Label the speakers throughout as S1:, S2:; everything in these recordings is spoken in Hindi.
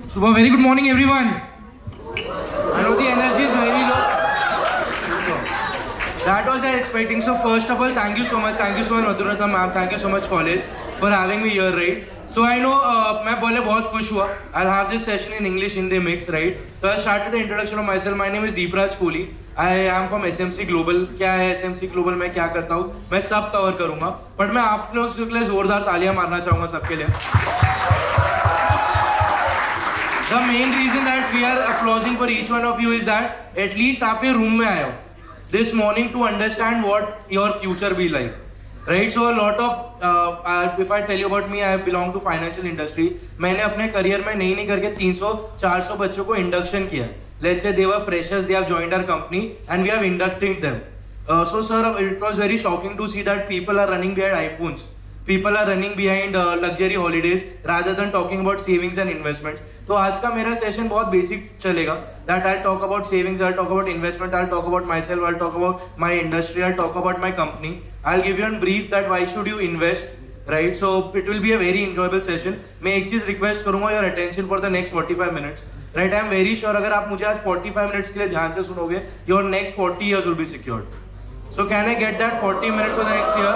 S1: Super, very good morning, everyone. I know the energy is very low. That was I expecting. So first of all, thank you so much, Madhuratha ma'am, thank you so much, college, for having me here, right? So I know मैं बोले बहुत खुश हुआ. I'll have this session in English in the mix, right? So I'll start with the introduction of myself. My name is Deepraj Kohli. I am from SMC Global. क्या है SMC Global? मैं क्या करता हूँ? मैं सब कवर करूँगा. But मैं आप लोग के लिए जोरदार तालियां मारना चाहूँगा सबके लिए. The main reason that we are applauding for each one of you is that at least आप ये room में आए हो this morning to understand what your future be like, right? So a lot of if I tell you about me, I belong to financial industry. मैंने अपने career में नहीं करके 300-400 बच्चों को induction किया. Let's say they were freshers, they have joined our company and we have inducted them. So sir, it was very shocking to see that people are running behind iPhones. People are running behind luxury holidays rather than talking about savings and investments. तो आज का मेरा सेशन बहुत बेसिक चलेगा. That I'll talk about savings, I'll talk about investment, I'll talk about myself, I'll talk about my industry, I'll talk about my company. I'll give you a brief that why should you invest, right? So it will be a very enjoyable session. मैं एक चीज रिक्वेस्ट करूंगा your attention for the next 45 minutes. Right? I'm very sure अगर आप मुझे आज 45 minutes के लिए ध्यान से सुनोगे, your next 40 years will be secured. So can I get that 40 minutes for the next year?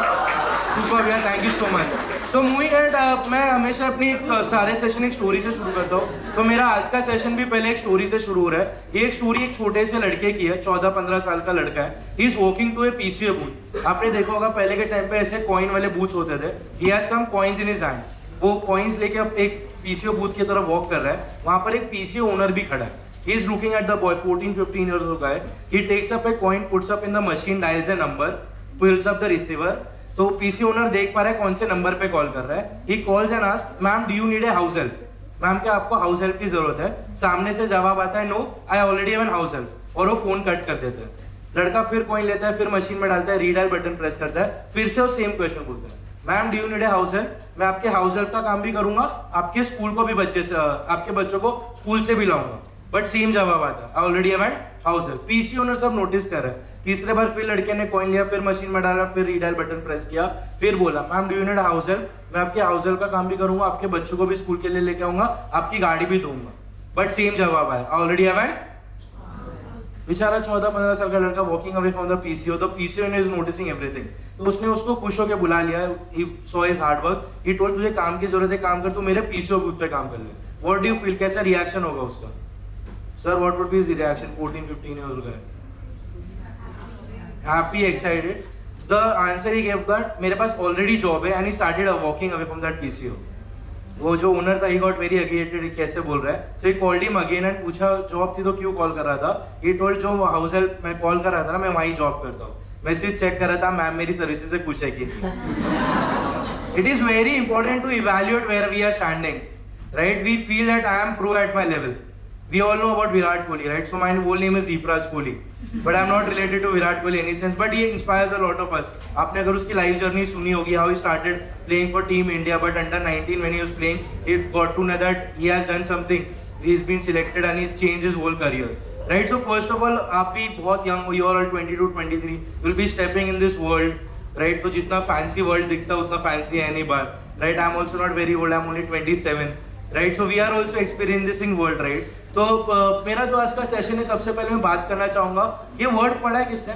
S1: Super, yeah, thank you so much. So moving ahead, मैं हमेशा अपनी सारे सेशन एक स्टोरी से शुरू करता हूँ. तो मेरा आज का सेशन भी पहले एक स्टोरी से शुरू हो रहा है. ये एक स्टोरी एक छोटे से लड़के की है. 14-15 साल का लड़का है. He is walking to a PCO booth. आपने देखा होगा पहले के टाइम पे ऐसे कॉइन वाले बूथ्स होते थे. He has some coins in his hand. वो कॉइन्स लेके अब एक PCO बूथ की तरफ वॉक कर रहा है. वहाँ पर एक PCO ओनर भी खड़ा है. He is looking at the boy, 14-15 years old guy. He takes up a coin, puts up in the machine, dials a number, pulls up the receiver. तो पीसी ओनर देख पा रहा है कौन से नंबर पे कॉल कर रहा है. He calls and asks, ma'am do you need a house help? Ma'am क्या आपको हाउस हेल्प की जरूरत है? सामने से जवाब आता है no, I already have an house help. और वो फोन कट कर देता है. लड़का फिर कॉइन लेता है, फिर मशीन में डालता है, रीडायल बटन प्रेस करता है, फिर से वो सेम क्वेश्चन पूछता है, ma'am do you need a house help? मैं आपके हाउस हेल्प का काम भी करूंगा, आपके स्कूल को भी आपके बच्चों को स्कूल से भी लाऊंगा. बट सेम जवाब आता है, आई already have an house help. PC owner सब नोटिस कर रहा है. तीसरे बार फिर लड़के ने कॉइन लिया, फिर मशीन में डाला, फिर रीडायल बटन प्रेस किया, फिर बोला ma'am do you need house help? मैं आपके हाउस हेल्प का काम भी करूंगा, आपके बच्चों को भी स्कूल के लिए लेके आऊंगा, आपकी गाड़ी भी दूंगा. बट सेम जवाब आया, आई ऑलरेडी हैव एन. बेचारा 14-15 साल का लड़का walking away from the PCO. The PCO is noticing everything. तो उसने उसको खुश होकर बुला लिया. He saw his hard work. He told तुझे काम की जरूरत है, काम कर, तू मेरे पीसीओ बूथ पे काम कर ले. What do you feel? कैसा रिएक्शन होगा उसका? Sir what would be his reaction? 14-15 years old guy. Happy, excited. The answer he gave that मेरे पास already job है and he started walking away from that PCO. वो जो ओनर था he got very agitated. कैसे बोल रहा है? So he called him again and पूछा जॉब थी तो क्यों कॉल कर रहा था? He told जो हाउस हेल्प मैं कॉल कर रहा था ना, मैं वहीं जॉब करता हूँ. मैसेज चेक कर रहा था, मैम मेरी सर्विसेज से खुश है कि नहीं. It is very important to evaluate where we are standing, right? We feel that I am pro at my level. We all know about Virat Kohli, right? So my whole name is Deepraj Kohli, but I'm not related to Virat Kohli in any sense. But he inspires a lot of us. आपने अगर उसकी लाइफ जर्नी सुनी होगी, how he started playing for Team India, but under 19 when he was playing, he got to know that he has done something. He's been selected and he's changed his whole career, right? So first of all, आप भी बहुत young हो, you are all 22-23, will be stepping in this world, right? तो जितना fancy world दिखता है उतना fancy है नहीं बाहर, right? I'm also not very old. I'm only 27. Right. So we are also experiencing world, right. तो मेरा जो आज का सेशन है, सबसे पहले मैं बात करना चाहूंगा, ये वर्ड पढ़ा है किसने?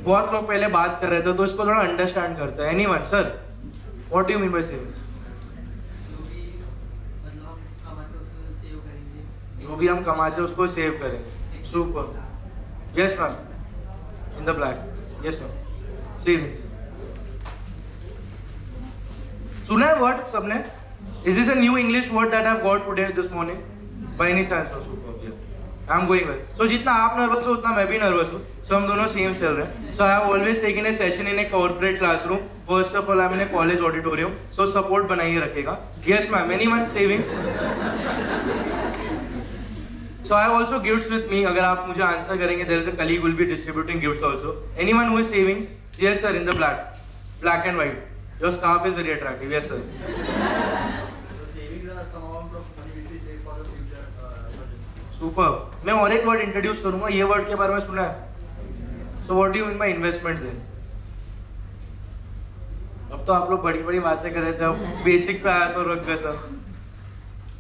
S1: बहुत लोग पहले बात कर रहे थे, तो इसको थोड़ा अंडरस्टैंड करते हैं. Anyone? Sir what do you mean by savings? जो भी हम कमाते हैं उसको सेव करें. Super. Yes ma'am, in the black. Yes ma'am, savings. सुना है वर्ड सबने? Is this a new English word that I've got today this morning? By any chance? No, super. Yeah. I'm going well. So जितना आप नर्वस हो उतना मैं भी नर्वस हूँ. So हम दोनों सेम चल रहे हैं. So I have always taken a session in a corporate classroom. First of all, I'm in a college auditorium. So support बनाइए रखेगा. Yes ma'am. Anyone savings? So I have also gifts with me. अगर आप मुझे आंसर करेंगे, there is a colleague will be distributing gifts also. Anyone who is savings? Yes sir, in the black and white. Your scarf is very attractive. Yes sir. Super. मैं और एक वर्ड इंट्रोड्यूस करूंगा. ये वर्ड के बारे में सुना है? So what do you mean by investments in? अब तो आप लोग बड़ी बड़ी बातें कर रहे थे, अब बेसिक पे आया तो रुक गए सब.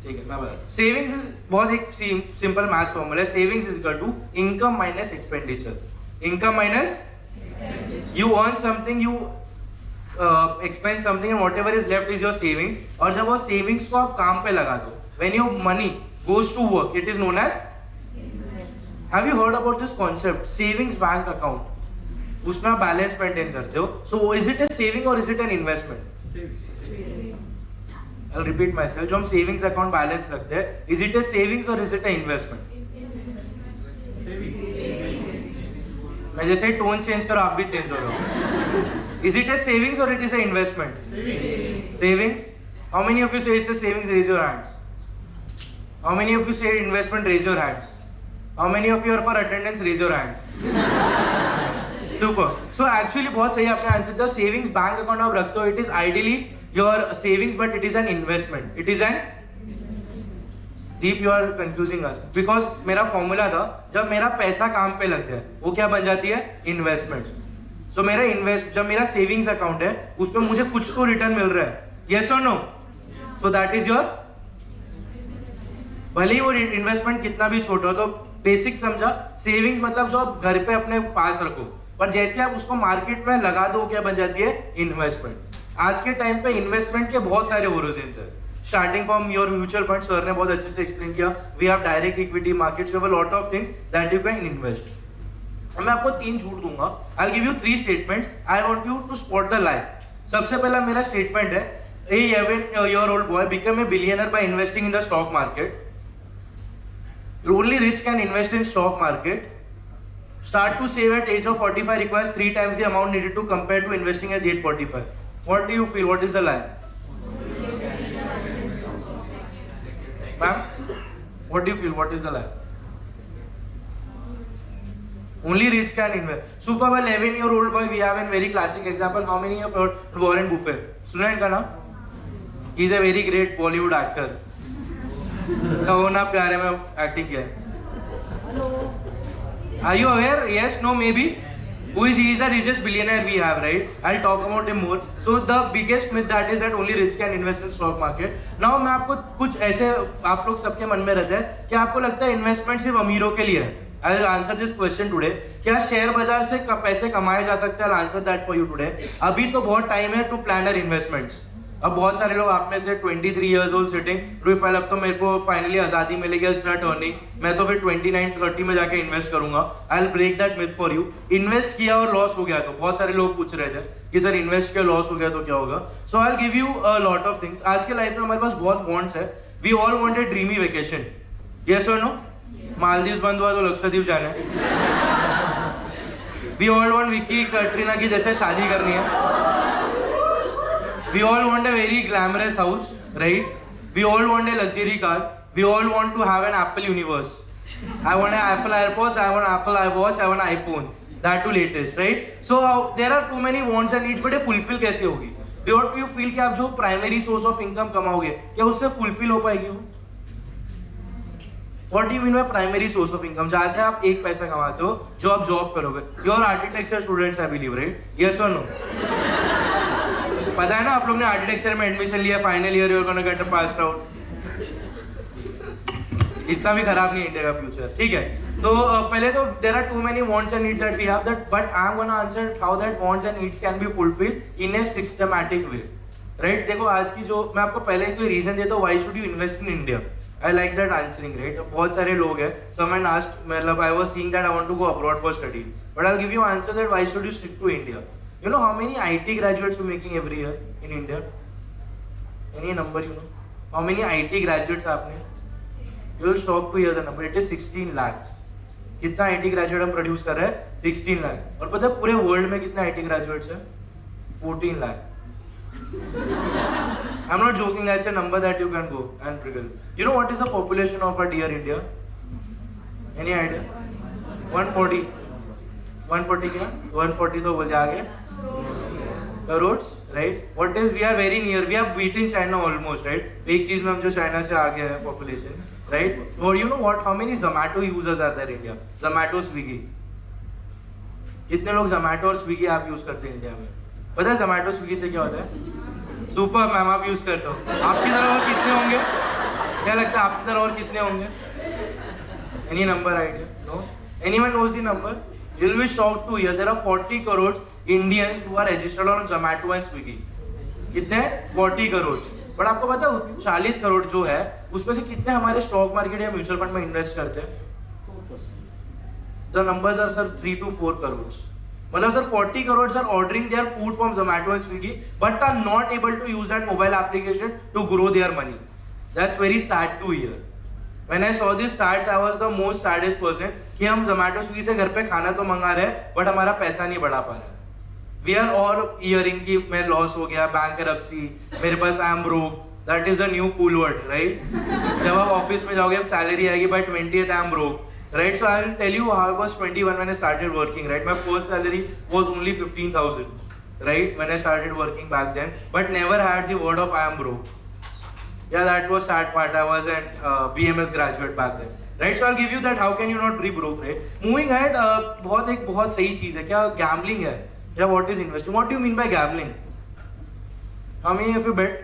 S1: ठीक है, मैं बता, सेविंग्स इज बहुत एक सिंपल मैथ्स फॉर्मूला है. Savings is equal to income minus expenditure. Income minus, you earn something, you expend something and whatever is left is your savings. और जब वो सेविंग्स को आप काम पे लगा दो, when your money goes to work, it is known as. Have you heard about this concept, savings bank account? उसमें आप बैलेंस मेंटेन करते हो. So is it a saving और is it an investment? I'll repeat myself. जो हम सेविंग्स अकाउंट बैलेंस रखते हैं, इज इट ए सेविंग्स और इज इट ए इन्वेस्टमेंट? मैं जैसे टोन चेंज करो, आप भी चेंज हो रहे हो. इज इट ए सेविंग्स और it is a investment? Savings. How many of you say it's a savings? Raise your hands. How many of you say investment? Raise your hands. How many of you are for attendance? Raise your hands. Super. So actually बहुत सही आपका आंसर था. सेविंग्स बैंक अकाउंट आप रखते हो, it is ideally your savings, but it is an investment. It is an deep, you are confusing us because मेरा फॉर्मूला था, जब मेरा पैसा काम पे लग जाए वो क्या बन जाती है? इन्वेस्टमेंट. सो मेरा जब मेरा सेविंग्स अकाउंट है उसमें मुझे कुछ तो रिटर्न मिल रहा है, yes or no? So that is your, भले ही वो इन्वेस्टमेंट कितना भी छोटा हो. तो बेसिक समझा, सेविंग्स मतलब जो आप घर पे अपने पास रखो, पर जैसे आप उसको मार्केट में लगा दो क्या बन जाती है? इन्वेस्टमेंट. आज के टाइम पे इन्वेस्टमेंट के बहुत सारे ओरिजिन्स है. Starting from your mutual fund, sir ने बहुत अच्छे से एक्सप्लेन किया. We have direct equity markets, we have a lot of things that you can invest. मैं आपको 3 झूठ दूंगा. I will give you 3 statements. I want you to spot the line. सबसे पहला मेरा स्टेटमेंट है, ए 11-year-old boy became a billionaire by investing in the stock market. Only rich can invest in stock market. Start to save at age of 45 requires 3 times the amount needed to compare to investing at age 45. What do you feel? What is the lie? Ma'am, what do you feel? What is the lie? Only rich can invest. Super. 11-year-old boy, we have a very classic example. How many of you heard Warren Buffett? सुना इनका नाम? He is a very great Bollywood actor. कहो ना प्यारे में एक्टिंग किया है. Are you aware? Yes, no, maybe. Who is he? Is the richest billionaire we have, right? I'll talk about him more. So the biggest myth that is that only rich can invest in stock market. Now मैं आपको कुछ ऐसे, आप लोग सबके मन में रहता है कि आपको लगता है इन्वेस्टमेंट सिर्फ अमीरों के लिए है. I will answer this question today. क्या शेयर बाजार से पैसे कमाए जा सकते हैं? I'll answer that for you today. अभी तो बहुत टाइम है टू प्लान योर इन्वेस्टमेंट्स. अब बहुत सारे लोग आप में से 23 years old sitting, प्रोफाइल अब तो मेरे को फाइनली आज़ादी मिलेगी, स्टार्ट अर्निंग, मैं तो फिर 29-30 में जाके इन्वेस्ट करूंगा. I will break that myth for you. Invest किया और लॉस हो गया तो बहुत सारे लोग पूछ रहे थे कि सर इन्वेस्ट किया लॉस हो गया तो क्या होगा. So I will give you a lot of things. आज के लाइफ में हमारे पास बहुत वांट्स है. We all want a dreamy vacation. Yes और नो? मालदीव बंद हुआ तो लक्षद्वीप जाना है. We all want Vicky Katrina की जैसे शादी करनी है. We all want a very glamorous house, right? We all want a luxury car. We all want to have an Apple universe. I want an Apple AirPods, I want Apple iWatch, I want iPhone. That too latest, right? So there are too many wants and needs, but ये fulfill कैसे होगी? What do you feel कि आप जो primary source of income कमाओगे, क्या उससे fulfill हो पाएगी वो? What do you mean by primary source of income? जहाँ से आप एक पैसा कमाते हो, जो आप जॉब करोगे. You are architecture students, I believe, right? Yes or no? पता है ना आप लोग ने आर्किटेक्चर में एडमिशन लिया, final year you are gonna get passed out. इतना भी खराब नहीं है इंडिया का फ्यूचर, ठीक है. तो पहले तो there are too many wants and needs that we have that, but I am gonna answer how that wants and needs can be fulfilled in a systematic way, right. देखो आज की जो मैं आपको पहले एक रीजन देता हूँ why should you invest in India. I like that answering, right. बहुत सारे लोग हैं, समवन आस्क्ड, मतलब I was seeing that I want to go abroad for study, but I will give you answer that why should you stick to India. You know how many IT graduates we're making every year in India? Any number you know? How many IT graduates आपने? You will shock to hear the number. It is 16 lakhs. कितना IT graduate हम produce कर रहे हैं? 16 lakh. और पता है पूरे world में कितना IT graduates हैं? 14 lakh. I'm not joking. That's a number that you can go and figure. You know what is the population of our dear India? Any idea? 140. 140 क्या? 140 तो बोल आगे. Crores, right? What is, we are very near, we are beating China almost, right? एक चीज में हम जो चाइना से आगे हैं population, right? Or you know what? How many Zomato users are there in India? Zomato, Swiggy. कितने लोग Zomato और Swiggy ऐप यूज करते हैं इंडिया में? पता है Zomato, Swiggy से क्या होता है? सुपर मैम, आप यूज करते हो. आपकी तरह और कितने होंगे? क्या लगता है आपकी तरह और कितने होंगे? Any number idea? No? Anyone knows the number? You'll be shocked to hear there are 40 crores Indians who are registered on Zomato and Swiggy. कितने? 40 करोड़. बट आपको पता है 40 करोड़ जो है उसमें से कितने हमारे स्टॉक मार्केट या म्यूचुअल फंड में इन्वेस्ट करते हैं? The numbers are sir 3 to 4 crores. मतलब sir 40 crores are ordering their food from Zomato and Swiggy but are not able to use that mobile application to grow their money. That's very sad to hear. When I saw these stats, I was the most saddest person कि हम Zomato Swiggy से घर पे खाना तो मंगा रहे हैं but हमारा पैसा नहीं बढ़ा पा रहा है. We are all hearing कि मैं लॉस हो गया, bankruptcy, मेरे पास I am broke. That is the new cool word, right? जब आप ऑफिस में जाओगे सैलरी आएगी by 20th I am broke. Right, so I will tell you how I was 21 when I started working. Right, my first salary was only 15,000. Right, when I started working back then, but never had the word of I am broke. Yeah, that was sad part. I was an BMS graduate back then. Right, so I'll give you that. How can you not be broke? Right, moving ahead. बहुत सही चीज़ है. क्या gambling है? Yeah, what is investing? What do you mean by gambling? How many of you bet?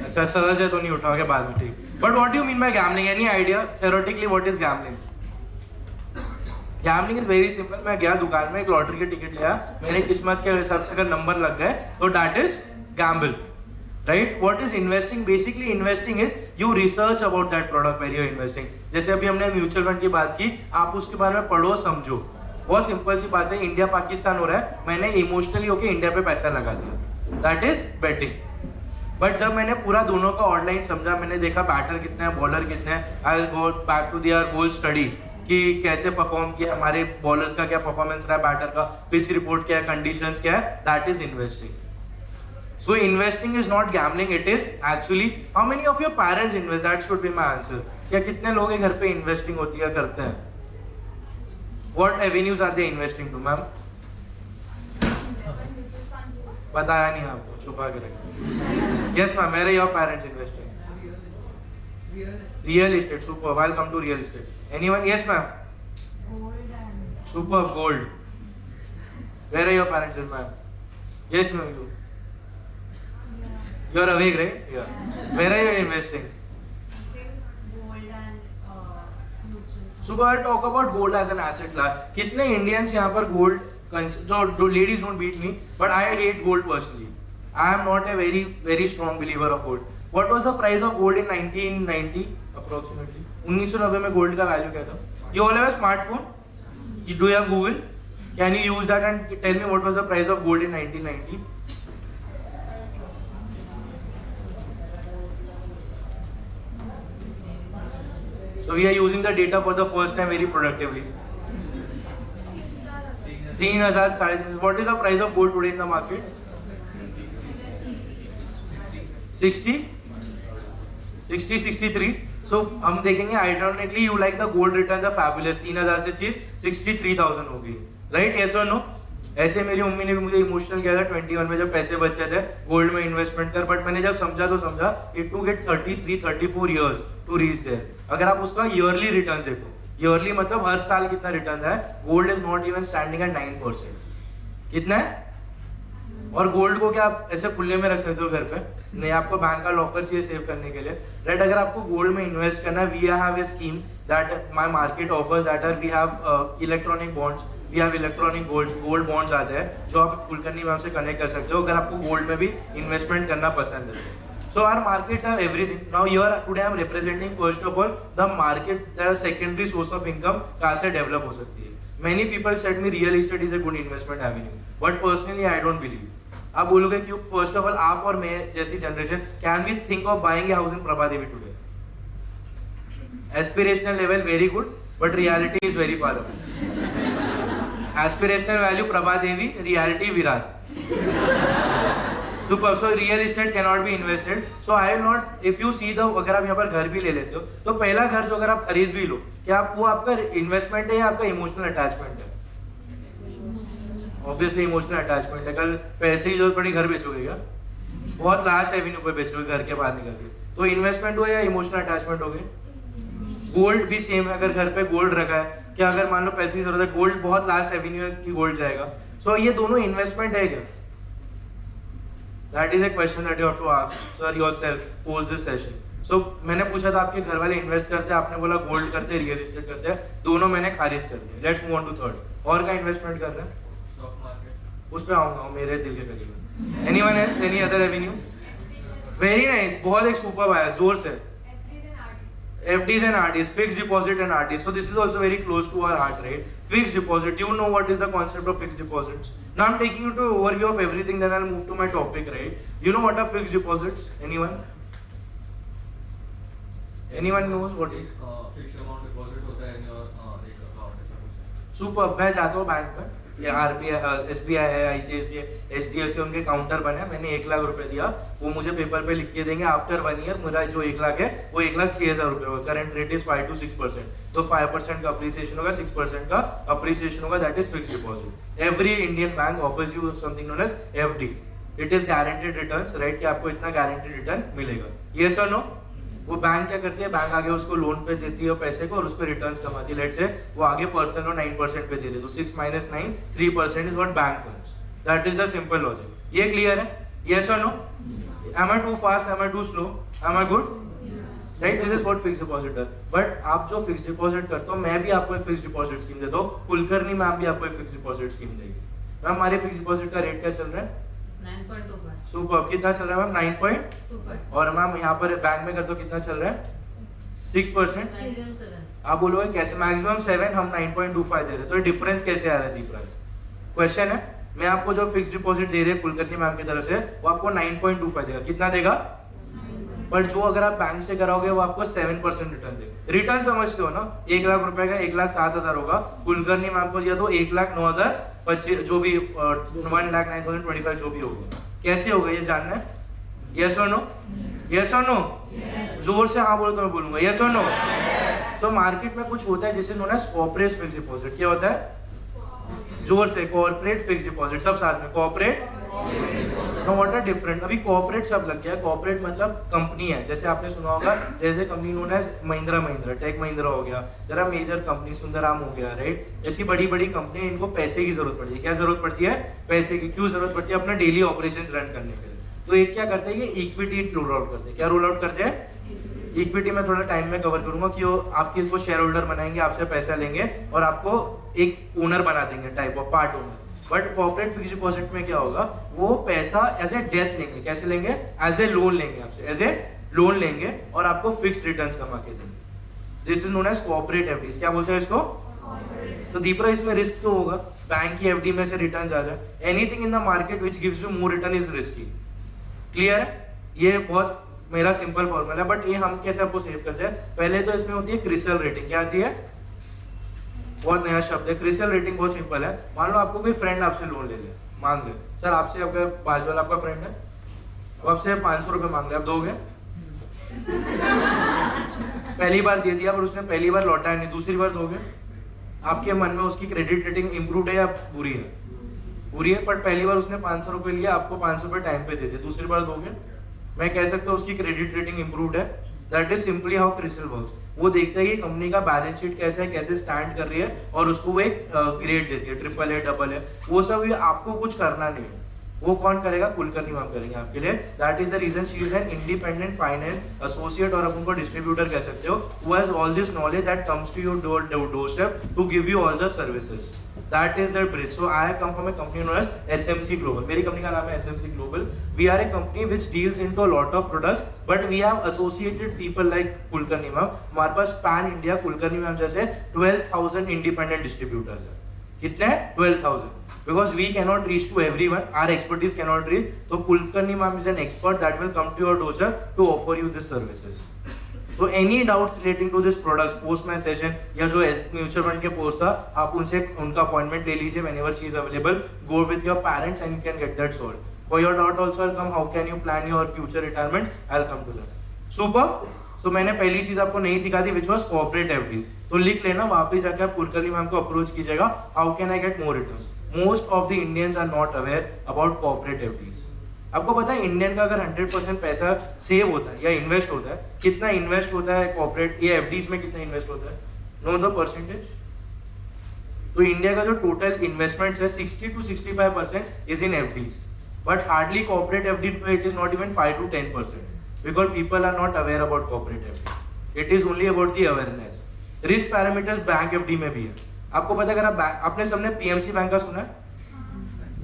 S1: अच्छा सहज है तो नहीं उठाओगे बाद में, ठीक. But what do you mean by gambling? Any idea? Theoretically, what is gambling? Gambling is very simple. मैं गया दुकान में एक लॉटरी की टिकट लिया, मेरे किस्मत के हिसाब से अगर नंबर लग गए तो that is gamble. Right? What is investing? Basically, investing is you research about that product where you are investing. जैसे अभी हमने म्यूचुअल फंड की बात की, आप उसके बारे में पढ़ो समझो. बहुत सिंपल सी बात है, इंडिया पाकिस्तान हो रहा है, मैंने इमोशनली होके इंडिया पे पैसा लगा दिया. That is betting. बट जब मैंने पूरा दोनों का ऑनलाइन समझा, मैंने देखा बैटर कितने हैं, बॉलर कितने हैं, I go back to their whole study कि कैसे परफॉर्म किया, हमारे बॉलर्स का क्या परफॉर्मेंस रहा है, बैटर का पिच रिपोर्ट क्या है, कंडीशंस क्या है, that is investing. So investing is not gambling, it is actually how many of your parents invest, that should be my answer. क्या कितने लोग घर पे इन्वेस्टिंग होती है, करते हैं? What avenues are they investing to? Ma'am बताया नहीं आपको, छुपा के रखा. Yes ma'am, where are your parents investing? Real estate. Superb. I'll come to real estate. Anyone? Yes ma'am.
S2: Gold and
S1: Superb. Gold. Where are your parents in, ma'am? Yes ma'am. You. You are awake, right? Yeah. Where are you investing?
S2: gold and mutual.
S1: So I'll talk about gold as an asset class. कितने Indians यहाँ पर gold? So ladies don't beat me, but I hate gold personally. I am not a very strong believer of gold. What was the price of gold in 1990 approximately? 1990 में gold का value क्या था? You all have a smartphone? Do you have Google? Can you use that and tell me what was the price of gold in 1990? So we are using the data for the first time very productively. 3,000, 3,500. What is the price of gold today in the market? 60, 63. So हम देखेंगे alternately you like the gold returns are fabulous. 3,000 से चीज 63,000 होगी, right? Yes or no? ऐसे मेरी मम्मी ने भी मुझे इमोशनल किया था 21 में जब पैसे बचते थे गोल्ड में इन्वेस्टमेंट कर, बट मैंने जब समझा तो समझा it to get 33-34 years to reach there. अगर आप उसका ईयरली रिटर्न देखो, ईयरली मतलब हर साल कितना रिटर्न है, gold is not even standing at 9%. कितना है? और गोल्ड को क्या आप ऐसे खुले में रख सकते हो घर पे? नहीं, आपको बैंक का लॉकर चाहिए सेव करने के लिए, राइट? अगर आपको गोल्ड में इन्वेस्ट करना है, we have a scheme that my market offers that are we have electronic bonds, we have electronic gold bonds आते हैं जो आप कुलकर्णी मैम से कनेक्ट कर सकते हो अगर आपको गोल्ड में भी इन्वेस्टमेंट करना पसंद है. So our markets have everything. Now here today I am representing first of all the markets that are secondary source of income कहाँ से develop हो सकती है. Many people said me real estate is a good investment avenue, but personally I don't believe. आप बोलोगे क्यों? First of all आप और मैं जैसी generation can we think of buying a house in Prabhadevi today? Aspirational level very good, but reality is very far away. Aspirational value Prabhadevi, reality Virar. Super. So real estate cannot be invested. So I will not. If you see the, अगर आप यहाँ पर घर भी ले लेते हो तो पहला घर जो अगर आप खरीद भी लो, क्या आप वो आपका इन्वेस्टमेंट है या आपका इमोशनल अटैचमेंट है? ऑब्वियसली इमोशनल अटैचमेंट है. कल पैसे की जरूरत पड़ी घर बेचोगे क्या? बहुत लास्ट एवेन्यू पे बेचोगे घर के बाहर निकल के. तो इन्वेस्टमेंट हो या इमोशनल अटैचमेंट हो गई. गोल्ड भी सेम है. अगर घर पे गोल्ड रखा है, क्या अगर मान लो पैसे की जरूरत है, गोल्ड बहुत लास्ट एवेन्यू की गोल्ड जाएगा. सो ये दोनों इन्वेस्टमेंट है क्या? That is a question that you have to ask sir yourself post this session. So मैंने पूछा था आपके घर वाले इन्वेस्ट करते हैं, आपने बोला गोल्ड करते हैं, रियल एस्टेट करते हैं, दोनों मैंने खारिज कर दिए. Let's move on to third. और क्या इन्वेस्टमेंट करना है?
S3: Stock market.
S1: उस पे आऊंगा, मेरे दिल के करीब. Anyone else, any other avenue? Very nice, बहुत एक सुपर आया, जोर से. FDs and RDs, fixed deposit and RDs. So this is also very close to our heart, right? Fixed deposit. You know what is the concept of fixed deposits? Now I'm taking you to overview of everything. Then I'll move to my topic, right? You know what are fixed deposits? Anyone? Anyone knows what is?
S3: Fix amount deposit होता है इन योर एक अकाउंट ऐसा कुछ.
S1: सुपर. मैं जाता हूँ बैंक में, या RBI, SBI है, ICICI, HDFC, उनके काउंटर बने, मैंने 1 लाख रुपए दिया, वो मुझे पेपर पे लिख के देंगे. आफ्टर 1 ईयर मेरा जो 1 लाख है वो 1,06,000 रुपए होगा. Current rate is 5 to 6%. तो 5% का अप्रिसिएशन होगा, 6% का अप्रिसिएशन होगा. That is fixed deposit. Every Indian bank offers you something known as FDs. It is guaranteed returns, right? कि आपको इतना गारंटेड रिटर्न मिलेगा. यस और नो? वो बैंक क्या करती है, बैंक आगे उसको लोन पे देती है पैसे को और उस पर रिटर्न्स कमाती है. लेट्स से वो आगे पर्सनल लोन 9% पे दे दे, तो 6 minus 9, 3% is what bank earns. That is the simple logic. ये क्लियर है? यस और नो? Am I too fast, am I too slow, am I good? Right, this is what fixed deposit does. But आप जो फिक्स्ड डिपॉजिट करते हो, मैं भी आपको एक फिक्स्ड डिपॉजिट स्कीम देता हूँ, कुलकर्णी मैम भी आपको एक फिक्स्ड डिपॉजिट स्कीम देगी. मैम हमारे फिक्स्ड डिपॉजिट का रेट क्या चल रहा है?
S2: 9.25.
S1: सुपर. कितना चल रहा है मैम? 9.25. और मैम यहाँ पर बैंक में करते हो कितना चल रहा है? 6%.
S2: Maximum 7.
S1: आप बोलोगे कैसे? मैक्सिमम 7, हम 9.25 दे रहे हैं, तो डिफरेंस कैसे आ रहा है दीपराज? क्वेश्चन है. मैं आपको जो फिक्स डिपॉजिट दे रहे हैं कुलकर्णी मैम की तरफ से, वो आपको 9.25 देगा. कितना देगा? बट जो अगर आप बैंक से कराओगे वो आपको 7% रिटर्न देगा. रिटर्न समझते हो ना? 1 लाख रुपए का 1,07,000 होगा. कुलकर्णी मैम को दिया तो 1,09,025, जो भी 1,09,025 जो भी होगा. कैसे होगा ये जानना है? यस और नो? यस और नो? जोर से हाँ बोलो तो मैं बोलूंगा. यस और नो? तो मार्केट में कुछ होता है जिसे known as corporate fixed deposit. क्या होता है? जोर से. कॉर्पोरेट फिक्स्ड डिपॉजिट, सब साथ में. Corporate. No what are different? अभी कॉर्पोरेट सब लग गया. कॉर्पोरेट मतलब कंपनी है. जैसे आपने सुना होगा, जैसे company known as Mahindra, Tech Mahindra हो गया, जरा मेजर कंपनी सुंदराम हो गया, राइट? ऐसी बड़ी बड़ी कंपनी, इनको पैसे की जरूरत पड़ती है. क्या जरूरत पड़ती है? पैसे की. क्यों जरूरत पड़ती है? अपना डेली ऑपरेशंस रन करने के लिए. तो एक क्या करते हैं, ये इक्विटी रोल आउट करते हैं. क्या रोल आउट करते हैं? इक्विटी में थोड़ा टाइम में कवर करूंगा कि वो आपके को शेयर होल्डर बनाएंगे, आपसे पैसा लेंगे और आपको एक ओनर बना देंगे, type of part owner. But corporate fixed deposit में क्या होगा, वो पैसा एज ए डेथ लेंगे. कैसे लेंगे? एज ए लोन लेंगे आपसे, एज ए लोन लेंगे और आपको फिक्स्ड रिटर्न्स कमा के देंगे. This is known as corporate FDs. क्या बोलते हैं इसको? तो दीपरा इसमें रिस्क तो होगा. बैंक की एफडी में से रिटर्न्स आ जाए. Anything in the market which gives you more return is risky. Clear है? ये बहुत मेरा सिंपल फॉर्मूला है. बट ये हम कैसे आपको सेव करते हैं? पहले तो इसमें होती है क्रिसल रेटिंग. क्या आती है? बहुत नया शब्द है. क्रिसल रेटिंग बहुत सिंपल है. मान लो आपको कोई फ्रेंड आपसे लोन ले ले, मांग ले. सर आपसे, आपका बाजू वाला आपका फ्रेंड है, अब आपसे 500 रुपए मांग ले, आप दोगे? पहली बार दे दिया पर उसने पहली बार लौटाया नहीं, दूसरी बार दोगे? आपके मन में उसकी क्रेडिट रेटिंग इंप्रूव है या बुरी है? बुरी है. बट पहली बार उसने 500 रुपए लिया, आपको 500 रुपए टाइम पे दे दिए, दूसरी बार दोगे? मैं कह सकता हूँ उसकी क्रेडिट रेटिंग इंप्रूव्ड है. That is simply how CRISIL works. वो देखता है कि कंपनी का बैलेंस शीट कैसा है, कैसे स्टैंड कर रही है, और उसको वो एक ग्रेड देती है, AAA, AA. वो सब आपको कुछ करना नहीं है. वो कौन करेगा? कुलकर्णी मैम करेंगे आपके लिए. That is the reason she is an independent finance associate, और आप उनको डिस्ट्रीब्यूटर कह सकते हो, who has all this knowledge that comes to your doorstep to give you all the services. That is the bridge. So I come from a company known as SMC Global. मेरी कंपनी का नाम है SMC Global. We are a company which deals into a lot of products, but we have associated people like Kulkarni ma'am. हमारे पास पैन इंडिया कुलकर्णी मैम जैसे 12,000 इंडिपेंडेंट डिस्ट्रीब्यूटर्स हैं. कितने? 12,000. Because we cannot reach to everyone, our expertise cannot reach. So Kulkarni ma'am is an expert that will come to your doorstep to offer you these services. So any doubts relating to this products, post my session या जो म्यूचुअल फंड के पोस्ट था, आप उनसे उनका अपॉइंटमेंट ले लीजिए. whenever she is available, go with your parents and you can get that solved. For your doubt also I'll come, how can you plan your future retirement, I'll come to that. Super. So मैंने पहली चीज आपको नहीं सिखा दी, which was corporate FDs. तो लिख लेना, वापस जाकर आप कुलकर्णी मैम को अप्रोच कीजिएगा. How can I get more returns? Most of the Indians are not aware about corporate FDs. आपको पता है इंडियन का अगर 100% पैसा सेव होता है या इन्वेस्ट होता है, कितना इन्वेस्ट होता है कॉर्पोरेट या एफडीज में, कितना इन्वेस्ट होता है? Know the percentage. तो इंडिया का जो टोटल इन्वेस्टमेंट्स है 60 to 65% is in FDs. but hardly corporate FD it is not even 5 to 10% because people are not aware about corporate FD. It is only about the awareness. Risk parameters bank FD में भी है. आपको पता है अगर आप आपने सबने PMC बैंक का सुना है?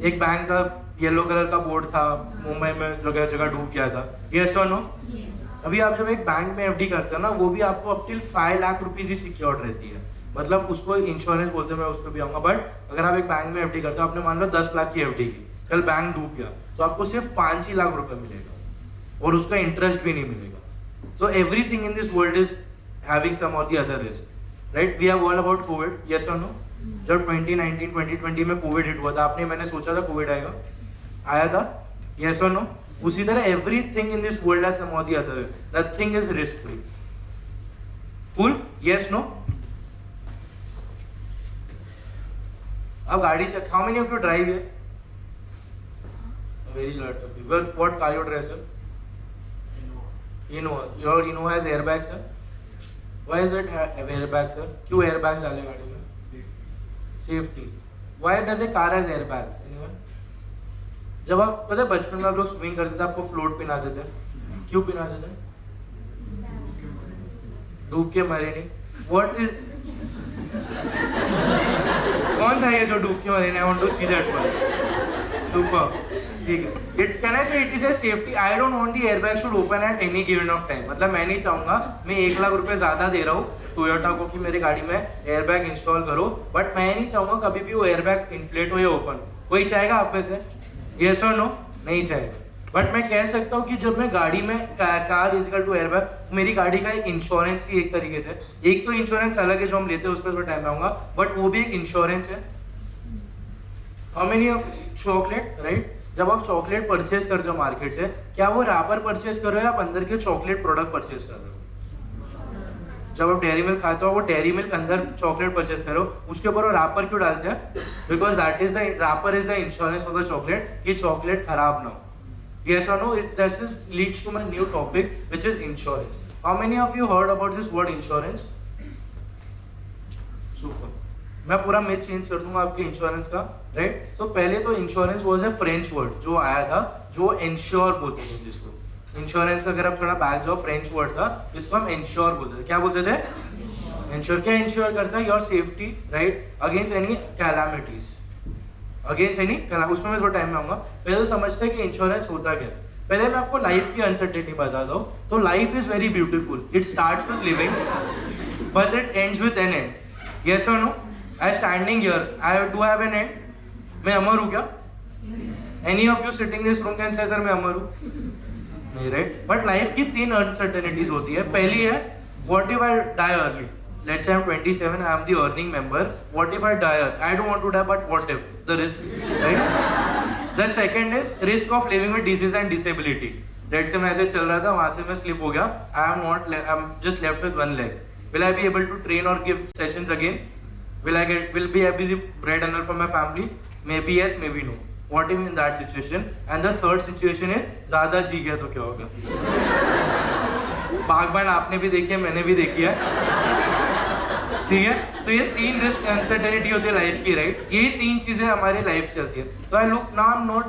S1: एक बैंक का येलो कलर का बोर्ड था मुंबई में जगह जगह डूब गया था. Yes or no? अभी आप जब एक बैंक में FD करते हो ना वो भी आपको अप टिल 5 लाख रुपीज ही सिक्योर्ड रहती है. मतलब उसको इंश्योरेंस बोलते हैं, मैं उस पर भी आऊंगा. बट अगर आप एक बैंक में FD करते हो, आपने मान लो 10 लाख की FD की, कल बैंक डूब गया तो आपको सिर्फ 5 ही लाख रुपए मिलेगा और उसका इंटरेस्ट भी नहीं मिलेगा. So everything in this world is having some और the other risk, right? We have all about Covid. Yes और नो? जब 2019 2020 में कोविड हिट हुआ था, आपने मैंने सोचा था कोविड आएगा, आया था? यस और नो? उसी तरह everything in this world has some और the other. Nothing is risk free. Cool? Yes no? अब गाड़ी check. How many of you drive here? Very lot of people. What car you drive sir? Innova. Your Innova has airbags sir? Why is it have airbags sir? क्यों airbags डाले गाड़ी में? Safety. Why does a car has airbags? Anyone? जब आप पता है बचपन में आप लोग स्विमिंग करते थे आपको फ्लोट पिनाते थे. क्यों पिनाते थे? डूब के मरे नहीं. What is कौन था ये जो डूब के मरे नहीं? I want to see that one. Super. ठीक है. It can I say it is a safety. I don't want the airbag should open at any given of time. मतलब मैं नहीं चाहूंगा मैं 1 लाख रुपए ज्यादा दे रहा हूँ टोयोटा को कि मेरी गाड़ी में एयरबैग इंस्टॉल करो, बट मैं नहीं चाहूंगा कभी भी वो एयरबैग इन्फ्लेट हो या ओपन. कोई चाहेगा आप में से? यस और नो? नहीं चाहेगा. बट मैं कह सकता हूँ कि जब मैं गाड़ी में कार इजिकल टू एयरबैग, मेरी गाड़ी का एक इंश्योरेंस ही एक तरीके से, एक तो इंश्योरेंस अलग है जो हम लेते हैं उस पर थोड़ा टाइम आऊंगा, बट वो भी एक इंश्योरेंस है. How many of chocolate, right? जब आप चॉकलेट परचेज करते हो मार्केट से, क्या वो रैपर परचेज कर रहे हो या आप अंदर के चॉकलेट प्रोडक्ट परचेज कर रहे हो? जब आप डेयरी मिल्क खाते हो वो डेयरी मिल्क अंदर चॉकलेट परचेज करो, उसके ऊपर वो रैपर क्यों डालते हैं? Because that is the wrapper is the insurance of the chocolate कि चॉकलेट खराब ना हो. Yes or no? This leads to my new topic, which is insurance. How many of you heard about this word insurance? Super. मैं पूरा myth चेंज कर दूंगा आपके इंश्योरेंस का, राइट? सो पहले तो insurance was a French word जो आया था, जो इंश्योर बोलते थे जिसको. इंश्योरेंस का अगर आप थोड़ा बैक जाओ, फ्रेंच वर्ड था जिसको हम इंश्योर बोलते थे. क्या बोलते थे? इंश्योर. क्या इंश्योर करता है? Your safety, right, against any calamities, against any. उसमें मैं थोड़ा टाइम में आऊंगा. पहले तो समझते हैं कि इंश्योरेंस होता क्या. पहले मैं आपको लाइफ की अनसर्टेनिटी बताता हूँ. तो life is very beautiful. It starts with living but it ends with an end. Yes और no? I standing here, I do have an end. मैं अमर हूँ क्या? Any of you sitting this room can say sir मैं अमर हूँ? नहीं, राइट? बट लाइफ की 3 अनसर्टेनिटीज होती है. पहली है what if I die early. Let's say I'm 27, I am the earning member. What if I die early? I don't want to die, but what if? The risk, right? The second is risk of living with disease and disability. Let's say मैं ऐसे चल रहा था, वहाँ से मैं slip हो गया. I'm just left with one leg. Will I be able to train or give sessions again? Will I be the breadwinner for my family? Maybe yes, maybe no. What if in that situation? And the third situation is ज़्यादा जी गया तो क्या होगा? बागबान आपने भी देखी है, मैंने भी देखी है. ठीक है. तो ये 3 रिस्क अनसर्टेनिटी होती है लाइफ की, राइट? यही 3 चीजें हमारी लाइफ चलती है. तो I look now I am not,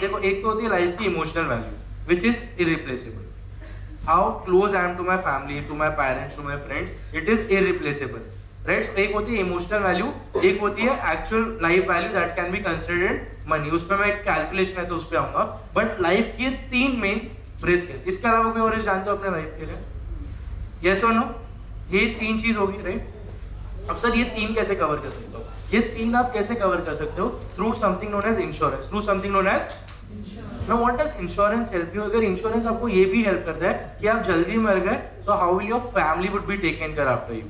S1: देखो एक तो होती है लाइफ की emotional value which is irreplaceable. How close I am to my family, to my parents, to my friends, it is irreplaceable, right? एक होती है इमोशनल वैल्यू, एक होती है actual life value that can be considered money. उस पर मैं एक कैलकुलेशन है तो उस पर आऊंगा. बट लाइफ की 3 मेन रिस्क है. इसके अलावा कोई और रिस्क जानते हो अपने लाइफ के लिए? यस और नो? ये 3 चीज होगी, राइट? अब सर ये 3 कैसे कवर कर सकते हो? ये 3 आप कैसे कवर कर सकते हो? Through something known as insurance. Through something known as now what does insurance help you? अगर इंश्योरेंस आपको ये भी हेल्प करता है कि आप जल्दी मर गए तो how will your family would be taken care after you.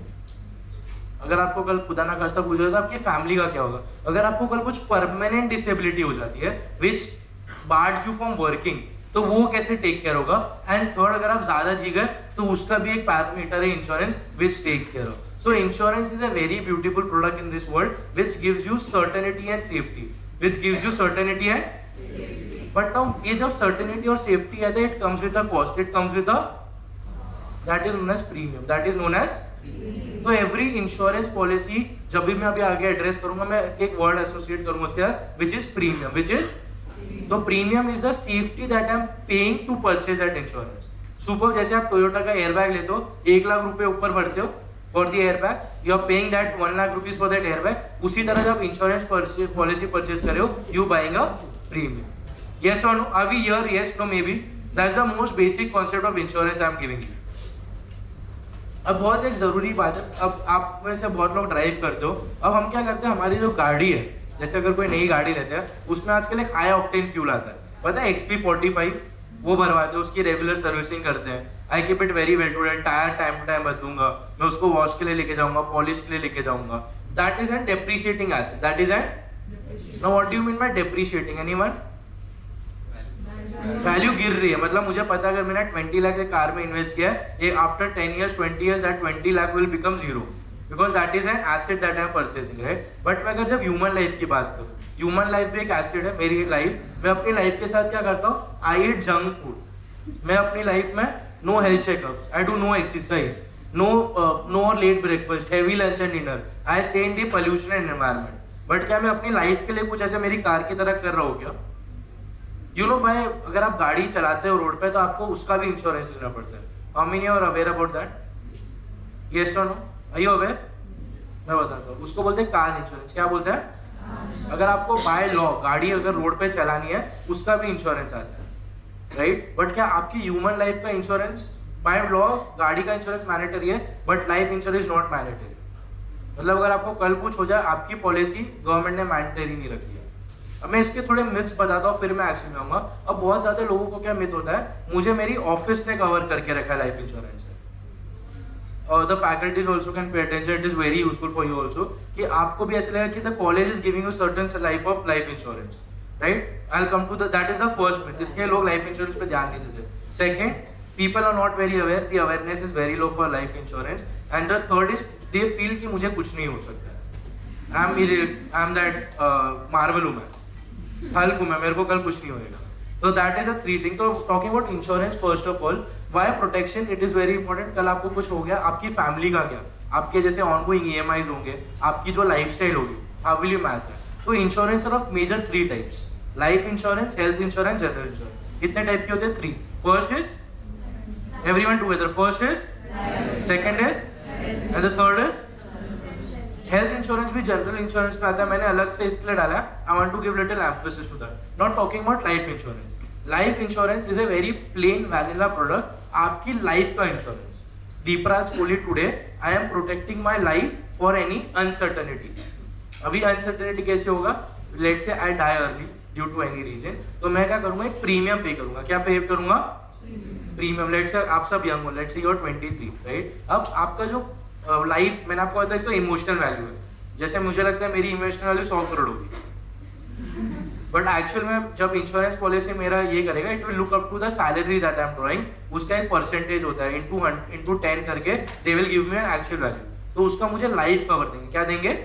S1: अगर आपको कल खुदा ना खास्ता कुछ हो तो आपकी फैमिली का क्या होगा? अगर आपको कल कुछ परमानेंट डिसेबिलिटी हो जाती है विच बार्स यू फ्रॉम वर्किंग, तो वो कैसे टेक केयर होगा? एंड थर्ड, अगर आप ज्यादा जी गए तो उसका भी एक पैरामीटर है insurance which takes care of. So insurance is a very beautiful product in this world which gives you certainty and safety. Which gives you certainty and safety. But now ये जब certainty और safety आता है, it comes with a cost. It comes with a that is known as premium. That is known as तो every insurance policy जब भी मैं अभी आगे एड्रेस करूंगा मैं एक वर्ड एसोसिएट करूंगा उसके साथ which is premium. Which is तो premium is the safety that I am paying to purchase that insurance. Super जैसे आप टोयोटा का एयरबैग लेते हो, 1 लाख रुपए ऊपर भरते हो for the airbag, you are paying that 1 lakh rupees for that airbag. उसी तरह जब इंश्योरेंस पॉलिसी परचेज करे हो, you buying a premium. Yes or no? Are we here? Yes, no, maybe. That's the most basic concept of insurance I am giving you. अब बहुत एक जरूरी बात है. अब आप में से बहुत लोग ड्राइव करते हो. अब हम क्या करते हैं, हमारी जो गाड़ी है, जैसे अगर कोई नई गाड़ी लेते हैं, उसमें आजकल एक हाई ऑक्टेन फ्यूल आता है, पता है, XP45. वो भरवाते हैं, उसकी रेगुलर सर्विसिंग करते हैं. I keep it very well too, tyre time to time बदलूंगा, मैं उसको वॉश के लिए लेके जाऊंगा, पॉलिश के लिए लेके जाऊंगा. That is an depreciating asset. That is an. Now what do you mean by depreciating? Anyone? Value गिर रही है. मतलब मुझे पता है अगर मैंने 20 लाख एक कार में इन्वेस्ट किया है, after 10 years 20 years that 20 lakh will become zero, because that is an asset that I M purchasing, right. But मैं अगर जब ह्यूमन लाइफ की बात करूँ, ह्यूमन लाइफ भी एक एसेट है. मेरी लाइफ, मैं अपनी लाइफ के साथ क्या करता हूँ, आई ईट जंक फूड. मैं अपनी लाइफ में no health checkups, I do no exercise, no late breakfast, heavy lunch and dinner, I stay in the pollution and environment. But क्या मैं अपनी लाइफ के लिए कुछ ऐसे मेरी कार की तरह कर रहा हूँ क्या? यू नो भाई, अगर आप गाड़ी चलाते हो रोड पे, तो आपको उसका भी इंश्योरेंस लेना पड़ता है. How many are aware about that? Yes और नो? Are you aware? मैं बताता हूँ. उसको बोलते हैं कार इंश्योरेंस. क्या बोलते हैं? अगर आपको बाय लॉ गाड़ी अगर रोड पे चलानी है, उसका भी इंश्योरेंस आता है, राइट. बट क्या आपकी ह्यूमन लाइफ का इंश्योरेंस? बाय लॉ गाड़ी का इंश्योरेंस मैंडेटरी है, but life insurance not mandatory. मतलब अगर आपको कल कुछ हो जाए, आपकी पॉलिसी गवर्नमेंट ने मैंडेटरी नहीं रखी है. अब मैं इसके थोड़े मिथ्स बताता हूँ, फिर मैं एक्शन में आऊंगा. अब बहुत ज्यादा लोगों को क्या मिथ होता है, मुझे मेरी ऑफिस ने कवर करके रखा है लाइफ इंश्योरेंस से. और the faculties also can pay attention, it is very useful for you also, कि आपको भी ऐसा लगेगा कि the college is giving you certain life of life insurance, right. I will come to that is the first myth, इसलिए लोग लाइफ इंश्योरेंस पे ध्यान नहीं देते. Second, people are not very aware, the awareness is very low for life insurance. And the third is they feel कि मुझे कुछ नहीं हो सकता. आई एम दैट मार्वल हूं मैं, हल्क हूं मैं, मेरे को कल कुछ नहीं होएगा. तो दैट इज अ 3 थिंग. तो talking about insurance, first of all, why protection it is very important. कल आपको कुछ हो गया, आपकी फैमिली का क्या, आपके जैसे ऑनगोइंग EMIs होंगे, आपकी जो लाइफस्टाइल होगी, how will you match that. तो insurance are of major 3 types: life insurance, health insurance, general insurance. कितने टाइप के होते हैं? 3. First is everyone together. First is, second is, and the third is health insurance. भी जनरल इंश्योरेंस पे आता है, मैंने अलग से इसलिए डाला. I want to give little emphasis to that. Not talking about life insurance. Life insurance is a very plain vanilla product. आपकी लाइफ का insurance. Deepraj Kohli, today I am protecting my life for any uncertainty. अभी अनसर्टेनिटी कैसे होगा? Let's say I die early due to any reason, तो मैं क्या करूंगा, एक प्रीमियम पे करूंगा. क्या पे करूंगा? प्रीमियम. लेट्स से आप सब यंग हो, let's say you are 23, right. अब आपका जो लाइफ, मैंने आपको बताया, तो इमोशनल वैल्यू है. जैसे मुझे लगता है मेरी इमोशनल वैल्यू 100 करोड़ होगी, बट एक्चुअल में जब इंश्योरेंस पॉलिसी मेरा ये करेगा, it will look up to the salary that I am drawing. उसका एक परसेंटेज होता है, इनटू 10 करके they will give me an actual value. तो उसका मुझे लाइफ कवर देंगे. क्या देंगे?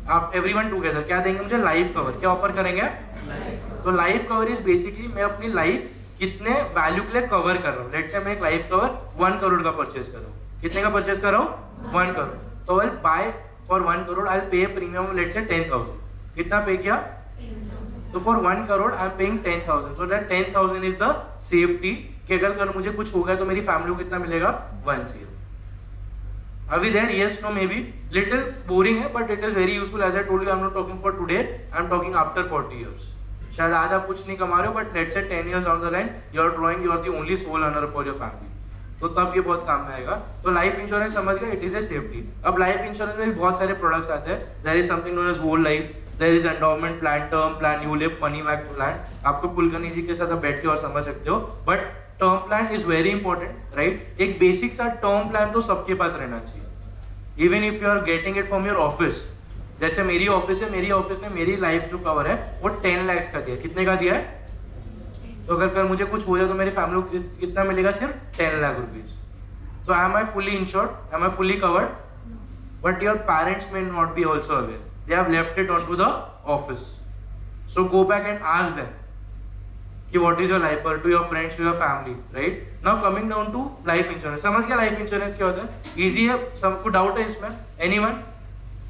S1: आप एवरीवन टुगेदर क्या देंगे मुझे? Life cover. क्या ऑफर करेंगे? तो लाइफ कवर इज बेसिकली मैं अपनी लाइफ कितने वैल्यू के लिए कवर कर रहा हूँ. लेट्स से मैं एक लाइफ कवर 1 करोड़ का परचेज कर रहा हूँ. कितने का परचेज कर रहा हूँ? 1 करोड़. तो आई बाय फॉर 1 करोड़, आई पे प्रीमियम लेट्स से 10,000. कितना पे किया? तो for 1 crore I am paying 10,000. So that 10,000 is the safety कि अगर कल मुझे कुछ हो गया तो मेरी फैमिली को कितना मिलेगा? 1,000. Are we there? Yes, no, maybe. Little boring है, but it is very useful. As I told you, I'm not talking for today. I'm talking after 40 years. शायद आज आप कुछ नहीं कमा रहे हो, but let's say 10 years down the line, you are drawing, you are the only sole earner for your family. तो तब ये बहुत काम में आएगा. तो लाइफ इंश्योरेंस समझ गए, इट इज ए सेफ्टी. अब लाइफ इंश्योरेंस में भी बहुत सारे प्रोडक्ट्स आते हैं. There is something known as whole life, there is endowment plan, term plan, ULIP, money back plan. आपको कुलकर्णी जी के साथ आप बैठ के और समझ सकते हो. But term plan is very important, right. एक बेसिक सा टर्म प्लान तो सबके पास रहना चाहिए. Even if you are getting it from your office. जैसे मेरी ऑफिस है, मेरी ऑफिस ने मेरी लाइफ जो कवर है वो 10 lakhs का दिया. कितने का दिया है? तो अगर कल मुझे कुछ हो जाए तो मेरी फैमिली को कितना मिलेगा? सिर्फ 10 lakh rupees. So am I fully insured? Am I fully covered? But your parents may not be also aware. They have left it onto the office. So go back and ask them कि what is your life cover, to your friends, to your family, right? Now coming down to life insurance. समझ गया life insurance क्या होता है? Easy है, सबको डाउट है इसमें? Anyone?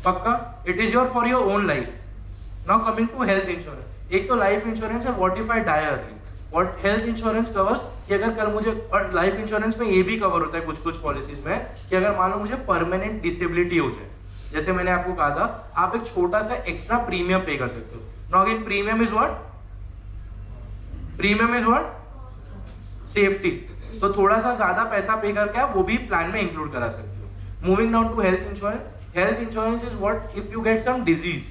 S1: पक्का? It is your for your own life. Now coming to health insurance. एक तो लाइफ इंश्योरेंस है what if I die early, what health insurance covers कि अगर कल मुझे, और लाइफ इंश्योरेंस में ये भी कवर होता है कुछ कुछ पॉलिसीज में कि अगर मान लो मुझे परमानेंट डिसेबिलिटी हो जाए, जैसे मैंने आपको कहा था आप एक छोटा सा एक्स्ट्रा प्रीमियम पे कर सकते हो. Now again premium is what, premium is what, safety. तो थोड़ा सा ज्यादा पैसा पे करके आप वो भी प्लान में इंक्लूड करा सकते हो. Moving down to health insurance. Health insurance is what if you get some disease.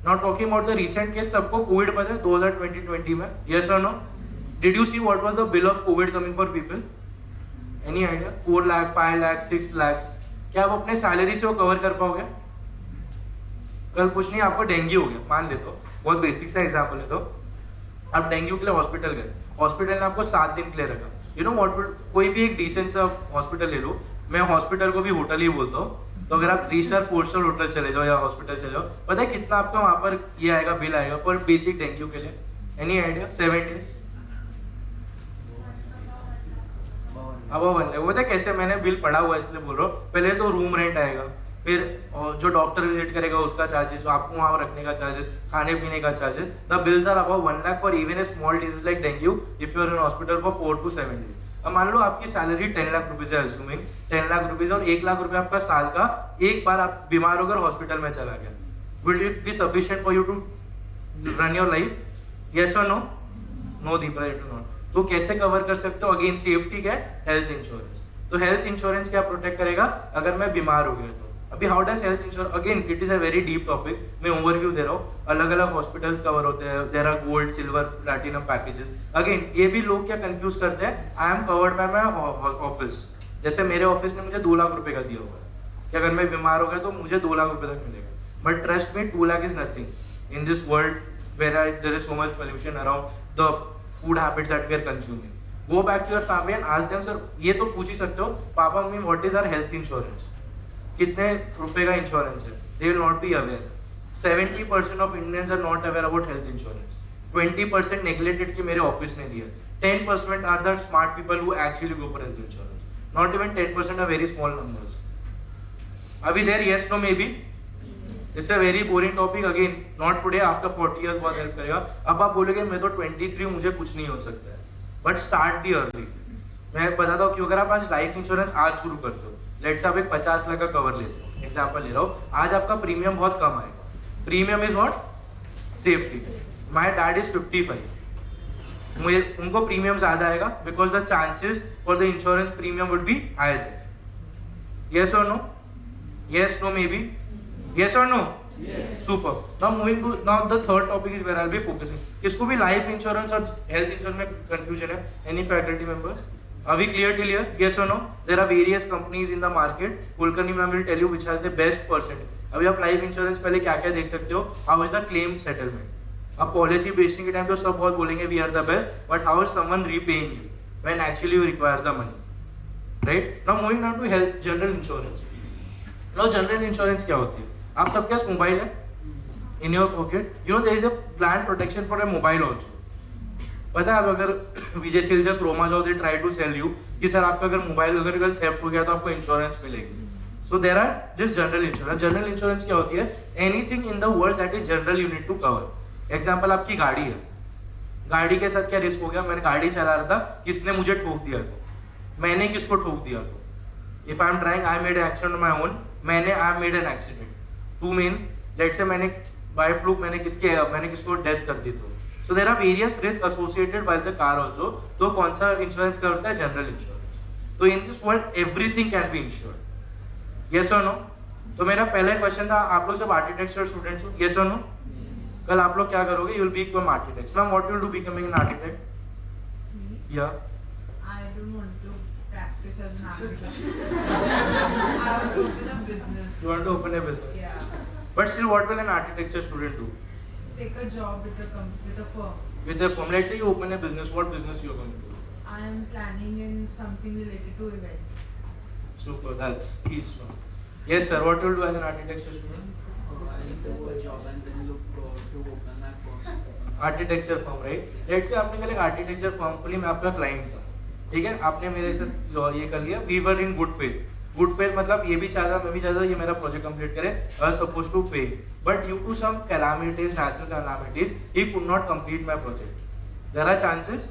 S1: Not talking about the recent case. सबको कोविड पता है 2020 में, यस और नो? Did you see what was the bill of Covid coming for people? Any idea? 4 lakh, 5 lakh, 6 lakh. क्या आप अपने सैलरी से वो कवर कर पाओगे? कल कुछ नहीं, आपको डेंगू हो गया, मान लेते हो, बहुत बेसिक सा एग्जांपल है, तो आप डेंगू के लिए हॉस्पिटल गए, हॉस्पिटल ने आपको 7 दिन के लिए रखा. यू नो व्हाट, कोई भी एक डिसेंट सा हॉस्पिटल ले लो, मैं हॉस्पिटल को भी होटल ही बोलता हूँ, तो अगर आप 3 स्टार 4 स्टार होटल चले जाओ या हॉस्पिटल चले जाओ, पता है कितना आपका वहाँ पर ये आएगा, बिल आएगा फॉर बेसिक डेंगू के लिए? Any idea? 7 days अब वो पता है कैसे? मैंने बिल पढ़ा हुआ है इसलिए बोल रहा हूँ. पहले तो रूम रेंट आएगा, फिर जो डॉक्टर विजिट करेगा उसका चार्जेस, आपको वहाँ रखने का चार्जेस, खाने पीने का charges. The bills are about 1 lakh for even a small disease like dengue if you are in hospital for 4 to 7 days. अब मान लो आपकी सैलरी 10 लाख रुपीज है, अज्यूमिंग 10 लाख रुपीज, और 1 लाख रुपए आपका साल का, एक बार आप बीमार होकर हॉस्पिटल में चला गया, will it be sufficient for you to run your life? Yes और no? No Deepa, it not. तो कैसे कवर कर सकते हो? अगेन सेफ्टी क्या है? Health insurance. तो हेल्थ इंश्योरेंस क्या प्रोटेक्ट करेगा अगर मैं बीमार हो गया तो? अभी how does health insurance, again it is a very deep topic, मैं ओवरव्यू दे रहा हूँ. अलग अलग हॉस्पिटल्स कवर होते हैं, there are gold, silver, platinum packages. Again ये भी लोग क्या कंफ्यूज करते हैं, I am covered by my office. जैसे मेरे ऑफिस ने मुझे 2 लाख रुपए का दिया हुआ है कि अगर मैं बीमार हो गया तो मुझे 2 लाख रुपए तक मिलेगा. But trust me, 2 lakh is nothing in this world where there is so much pollution around the food habits that we are consuming. Go back to your family and ask them, sir, ये तो पूछ ही सकते हो, papa mummy what is our health insurance? कितने रुपए का इंश्योरेंस है? They will not be aware. 70% of Indians are not aware about health insurance. 20% neglected कि मेरे ऑफिस ने दिया. 10% are the smart people who actually go for health insurance. Not even 10% are very small numbers. अभी there yes no maybe? It's a very boring topic again. Not today, after 40 years बहुत हेल्प करेगा. अब आप बोलोगे मैं तो 23 हूँ, मुझे कुछ नहीं हो सकता है. But start the early. मैं बताता हूँ क्यों. अगर आप आज लाइफ इंश्योरेंस आज शुरू करते हो, लेट्स से आप एक 50 लाख का कवर लेते हो, एग्जांपल ले रहा हूँ, आज आपका प्रीमियम बहुत कम आएगा. Premium is what? Safety. My dad is 55, मुझे उनको प्रीमियम ज्यादा आएगा because the chances for the insurance premium would be higher. Yes और no? Yes no maybe? Yes और no? Super. Now moving to the third topic is where I'll be focusing. इसको भी life insurance और health insurance में confusion है. Any faculty members? Are we clear till here? Yes or no? There are various companies in the market. Kulkarni ma'am will tell you which has the best percentage. अभी आप life insurance पहले क्या क्या देख सकते हो? How is the claim settlement? अब policy basing के टाइम तो सब बहुत बोलेंगे we are the best, but how is someone repaying you when actually you require the money? Right? Now moving on to health general insurance. Now general insurance क्या होती है? आप सबके पास मोबाइल है in your pocket. You know there is a plan protection for a mobile also. पता है, अब अगर विजय सेल्स या क्रोमा जाओ, they try to sell you कि सर आपका अगर मोबाइल अगर थेफ्ट हो गया तो आपको इंश्योरेंस मिलेगी. So there are this general insurance. General insurance क्या होती है? Anything in the world that is general you need to cover. Example, आपकी गाड़ी है, गाड़ी के साथ क्या रिस्क हो गया? मैंने गाड़ी चला रहा था, किसने मुझे ठोक दिया तो, मैंने किसको ठोक दिया तो. If I am driving, I made accident on my own, मैंने I made an accident. To mean let's say मैंने बाय फ्लूक मैंने किसको डेथ कर दी तो. So there are various risk associated by the car also. तो कौन सा इंश्योरेंस करता है? General insurance. तो in this world everything can be insured. Yes और नो? तो मेरा पहला क्वेश्चन था, आप लोग सब आर्किटेक्चर स्टूडेंट्स हो? यस और नो? कल आप लोग क्या करोगे? You will become architects. Ma'am what you will do becoming an architect? या
S2: I don't want to practice as an architect. I want to open a business.
S1: you want to open a business.
S2: Yeah.
S1: But still, what will an architecture student do?
S2: Take a job with a firm.
S1: With a firm, let's say you open a business, what business you are going to do?
S2: I am planning in something related to events.
S1: Super, that's he's strong. Yes sir, what will you do as an architecture student?
S4: I'll do a job and then look to open my firm.
S1: Architecture firm, right? Let's say आपने कल एक आर्किटेक्चर फर्म खोली, मैं आपका क्लाइंट था, ठीक है, आपने मेरे साथ ये कर लिया, we were in good faith. Good faith मतलब ये भी चाहता, मैं भी चाहता ये मेरा प्रोजेक्ट कंप्लीट करे, I was suppose to pay, but due to some calamities, natural calamities, he could not complete my project. There are chances,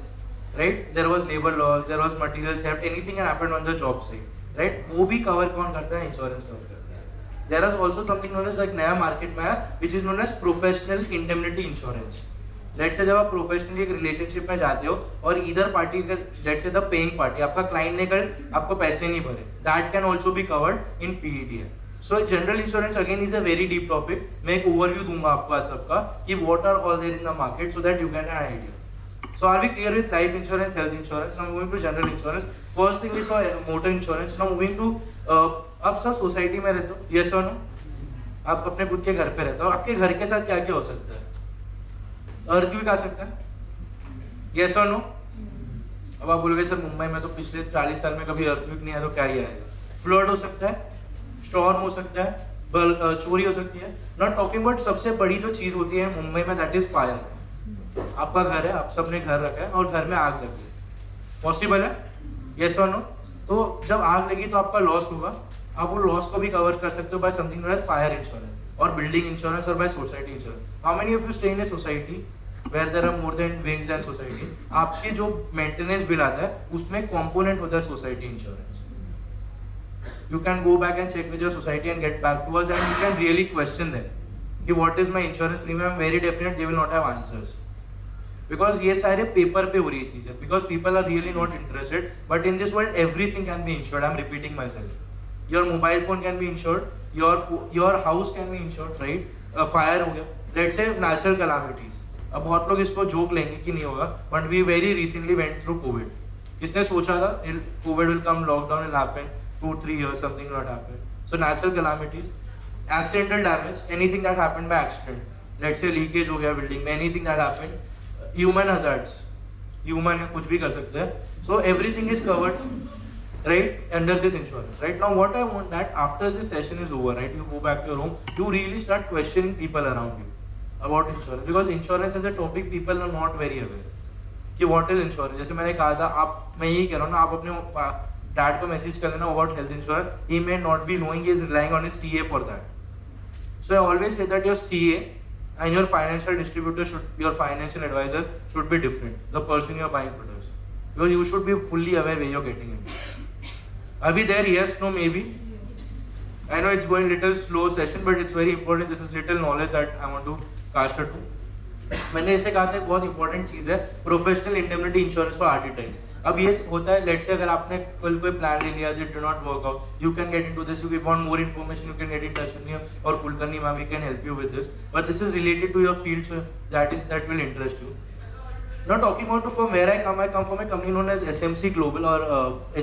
S1: right? There was labour loss, there was material theft, anything can happen on the job site, right? वो भी कवर कौन करता है? इंश्योरेंस कवर करता है. There is also something known as, एक नया मार्केट में है which is known as professional indemnity insurance. Let's say जब आप प्रोफेशनली एक रिलेशनशिप में जाते हो और इधर party, let's say the paying party, आपका क्लाइंट ने कल आपको पैसे नहीं भरे, that can also be covered in PEDI. So general insurance again is a very deep topic. मैं एक ओवरव्यू दूंगा आपको आज सबका कि what are all there in the market so that you can have an idea. So are we clear with life insurance, health insurance? Now moving to general insurance. First thing is motor insurance. Now moving to आप सब सोसाइटी में रहते हो, yes or no? आप अपने खुद के घर पे रहते हो, आपके घर के साथ क्या क्या हो सकता है? अर्थक्वेक आ सकता है, yes or no? अब आप बोलोगे सर मुंबई में तो पिछले 40 साल में कभी अर्थक्वेक नहीं आया तो क्या ही आएगा? फ्लड हो सकता है, स्टॉर्म हो सकता है, चोरी हो सकती है. नॉट टॉकिंग अबाउट सबसे बड़ी जो चीज होती है मुंबई में, दैट इज फायर. आपका घर है, आप सबने घर रखा है और घर में आग लगी, पॉसिबल है, यस और नो? तो जब आग लगी तो आपका लॉस हुआ, आप वो लॉस को भी कवर कर सकते हो by something known as fire insurance और बिल्डिंग इंश्योरेंस और by society insurance. How many of you stay in a society where there are more than wings and society? आपके जो मेंटेनेंस बिल आता है उसमें कंपोनेंट होता है society insurance. You can go back and check with your society and get back to us and you can really question them कि what is my insurance premium. Very definite they will not have answers. Because ये सारे पेपर पे हो रही है चीजें, because people are really not interested. But in this world everything can be insured. I am repeating myself. Your mobile phone can be insured, your house can be insured, right? Fire हो गया, लेट्स से नेचुरल कैलामिटीज. अब बहुत लोग इसको जोक लेंगे कि नहीं होगा, but we very recently went through COVID. किसने सोचा था COVID will come, lockdown will happen, 2-3 years something not happen. So natural calamities, accidental damage, anything that happened by accident. Let's say leakage हो गया building में, anything that happened. Human hazards, human है, कुछ भी कर सकते हैं. So everything is covered, right, under this insurance. Right now, what I want that after this session is over, right, you go back to your home, you really start questioning people around you about insurance, because insurance as a topic people are not very aware कि what is insurance. जैसे मैंने कहा था, आप, मैं यही कह रहा हूँ ना, आप अपने डैड को मैसेज कर देना about health insurance. He may not be knowing, he is relying on his CA for that. So I always say that your CA and your financial distributor should, your financial advisor should be different, the person you are buying products, because you should be fully aware where you're getting into. Are we there? Yes, no, maybe? I know it's going little slow session, but it's very important. This is little knowledge that I want to cater to. मैंने इसे कहा था बहुत इंपॉर्टेंट चीज है professional indemnity insurance for architects. अब ये होता है, लेट्स से अगर आपने कल कोई प्लान ले लिया, did not work out, you can get into this, you want more information, you can get in touch with me और Kulkarni ma'am, we can help you with this, but this is related to your field, so that will interest you. Not talking about from where I come from a company known as SMC Global और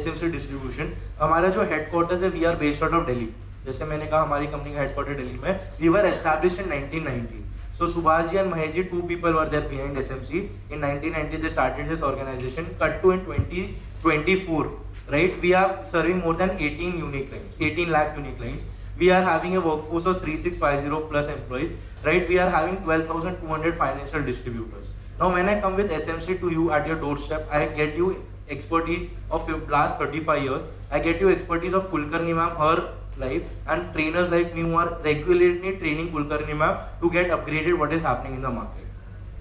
S1: SMC Distribution. हमारा जो headquarters है, we are based out of Delhi. जैसे मैंने कहा हमारी कंपनी का हेडक्वार्टर दिल्ली में. We were established in 1990. So Subhash ji and Mahesh ji, 2 people were there behind SMC. In 1990 they started this organization. Cut to in 2024, right? We are serving more than 18 unique clients, 18 lakh unique clients. We are having a workforce of 3650 plus employees, right? We are having 12,200 financial distributors. Now when I come with SMC to you at your doorstep, I get you expertise of your last 35 years. I get you expertise of Kulkarni ma'am, her life, and trainers like me who are regularly training Kulkarni ma'am to get upgraded what is happening in the market.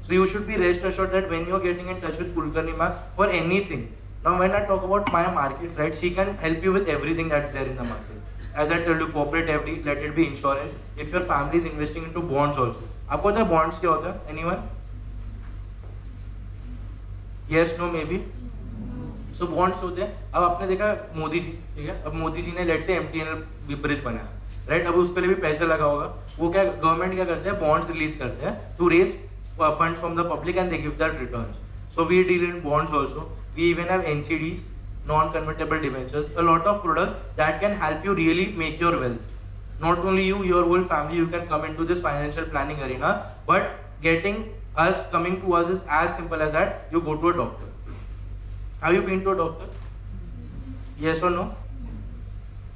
S1: So you should be rest assured that when you are getting in touch with Kulkarni ma'am for anything, now when I talk about my markets, right, she can help you with everything that's there in the market. As I told you, corporate FD, let it be insurance. If your family is investing into bonds also, आपको पता है bonds क्या होता है? Anyone? Yes, no, maybe. सो बॉन्ड्स होते हैं. अब आपने देखा मोदी जी, ठीक है, अब मोदी जी ने लेट से MTNL ब्रिज बनाया, राइट? अब उसके लिए भी पैसा लगा होगा. वो क्या गवर्नमेंट क्या करते हैं, बॉन्ड्स रिलीज करते हैं to raise funds from the public and they give that returns. So we deal in bonds also. We even have NCDs, non convertible debentures, a lot of products that can help you really make your wealth. Not only you, your whole family, you can come into this financial planning arena. But getting us, coming to us is as simple as that. You go to a doctor. Have you been to a doctor? Yes or no?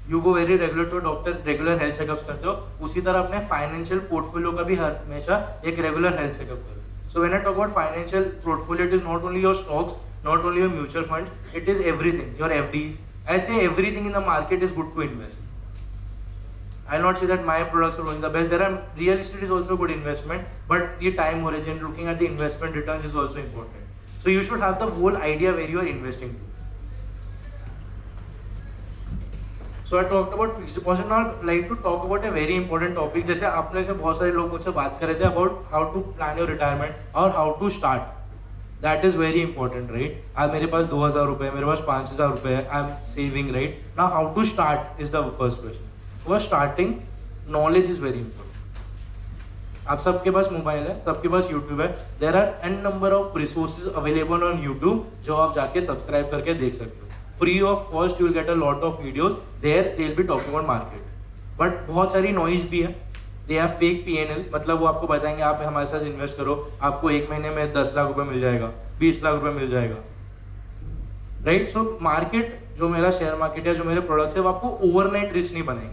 S1: You go very regular to a doctor, regular health checkups करते हो. उसी तरह अपने financial portfolio का भी हमेशा एक regular health checkup करो. So when I talk about financial portfolio, it is not only your stocks, not only your mutual funds, it is everything. Your FDs, I say everything in the market is good to invest. I'll not say that my products are doing the best. There are real estate is also good investment, but the time horizon, looking at the investment returns is also important. So you should have the whole idea where you are investing to. So I talked about fixed deposit. Now I'd like to talk about a very important topic. जैसे आपने से बहुत सारे लोग मुझसे बात कर रहे थे about how to plan your retirement और how to start. That is very important, right? आज मेरे पास 2,000 रुपए है, मेरे पास 5,000 रुपए है. I'm saving, right? Now how to start is the first question. For starting, knowledge is very important. आप सबके पास मोबाइल है, सबके पास यूट्यूब है. There are n number of resources available on YouTube जो आप जाके सब्सक्राइब करके देख सकते हो. Free of cost you will get a lot of videos. There they will be talking about market. But बहुत सारी noise भी है. They have fake PNL, मतलब वो आपको बताएंगे आप हमारे साथ इन्वेस्ट करो, आपको एक महीने में 10 लाख रुपए मिल जाएगा, 20 लाख रुपए मिल जाएगा, राइट? सो मार्केट, जो मेरा शेयर मार्केट है, जो मेरे प्रोडक्ट्स है, वो आपको ओवरनाइट रिच नहीं बनाएंगे,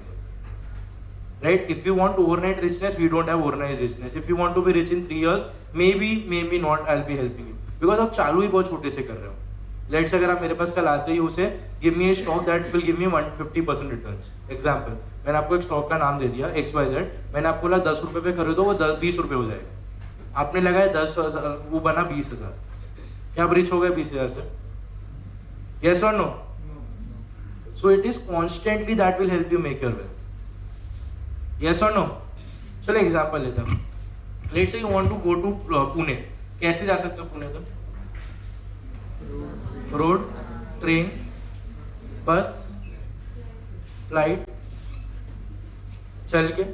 S1: right? If you want overnight richness, we don't have overnight richness. If you want to be rich in 3 years, maybe not, I will be helping you, because आप चालू ही बहुत छोटे से कर रहे हो. लेट्स अगर आप मेरे पास कल आते ही उसे give me A stock that will give me 150% returns. Example, मैंने आपको एक स्टॉक का नाम दे दिया XYZ, मैंने आपको बोला 10 रुपए पे करो तो वो 20 रुपए हो जाएगा. आपने लगाया 10,000, वो बना 20,000. क्या आप रिच हो गए 20,000 से? यस और no? So it is constantly that will help you make your wealth. Yes और नो? चलो एग्जाम्पल लेता हूँ. Let's say you want to go to Pune. कैसे जा सकते हो पुणे तक? रोड, ट्रेन, बस, फ्लाइट, चल के,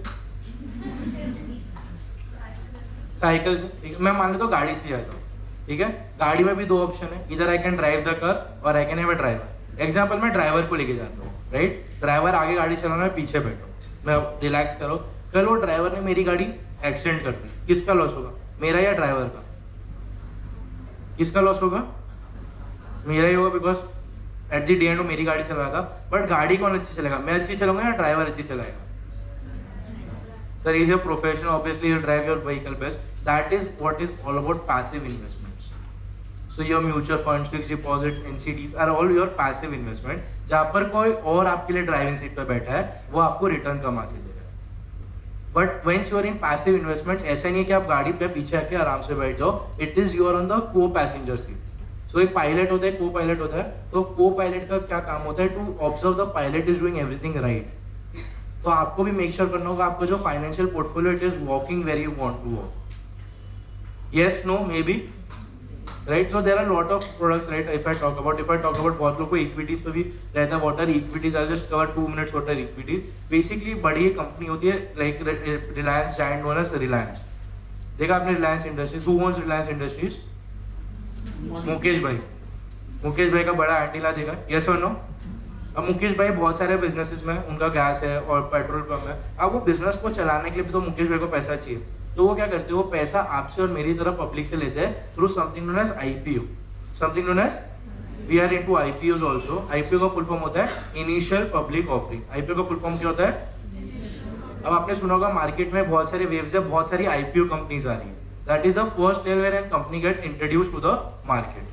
S1: साइकिल से. ठीक है, मैं मान लेता हूँ गाड़ी से जाता हूँ. ठीक है, गाड़ी में भी 2 ऑप्शन है, इधर I can drive the car और I can have a driver. Example, मैं ड्राइवर को लेके जाता हूँ, राइट? ड्राइवर आगे गाड़ी चलाना है, पीछे बैठो, मैं रिलैक्स करो. कल वो ड्राइवर ने मेरी गाड़ी एक्सीडेंट कर दी, किसका लॉस होगा? मेरा या ड्राइवर का? किसका लॉस होगा? मेरा ही होगा, बिकॉज एट द एंड वो मेरी गाड़ी चला रहा था. बट गाड़ी कौन अच्छी चलेगा? मैं अच्छी चलाऊंगा या ड्राइवर अच्छी चलाएगा? Sir, is a professional, obviously you drive your vehicle best. That is what is all about passive investments. So your mutual funds, fixed deposit, NCDs are all your passive investment, जहाँ पर कोई और आपके लिए ड्राइविंग सीट पर बैठा है, वो आपको रिटर्न कमा के दे रहा है. But whence you are in passive investments, ऐसा नहीं है कि आप गाड़ी पे पीछे आके आराम से बैठ जाओ. It is you are on the co passenger seat. तो एक पायलट होता है, को पायलट होता है. तो को पायलट का क्या काम होता है? To observe the pilot is doing everything right. तो आपको भी मेक श्योर करना होगा आपका जो financial portfolio it is walking where you want to walk. Yes, no, maybe, right? So there are lot of products, right? If I talk about बहुत लोग को इक्विटीज पे भी रहता है. What are equities? I just cover 2 minutes what are equities. Basically बड़ी कंपनी होती है, like Reliance, giant known as Reliance. देखा आपने Reliance Industries? Who owns Reliance Industries? Mukesh bhai का बड़ा एंटीला देखा. यस और नो? अब मुकेश भाई बहुत सारे बिजनेसेस में, उनका गैस है और पेट्रोल पंप है. अब वो बिजनेस को चलाने के लिए भी तो मुकेश भाई को पैसा चाहिए. तो वो क्या करते हैं? वो पैसा आपसे और मेरी तरह पब्लिक से लेते हैं through something known as IPO. Something known as, we are into IPOs also. IPO का फुल फॉर्म होता है इनिशियल पब्लिक ऑफरिंग. IPO का फुल फॉर्म क्या होता है? अब आपने सुना होगा मार्केट में बहुत सारे वेव्स है, बहुत सारी IPO कंपनीज आ रही है. That is the first level where a company gets introduced to the market.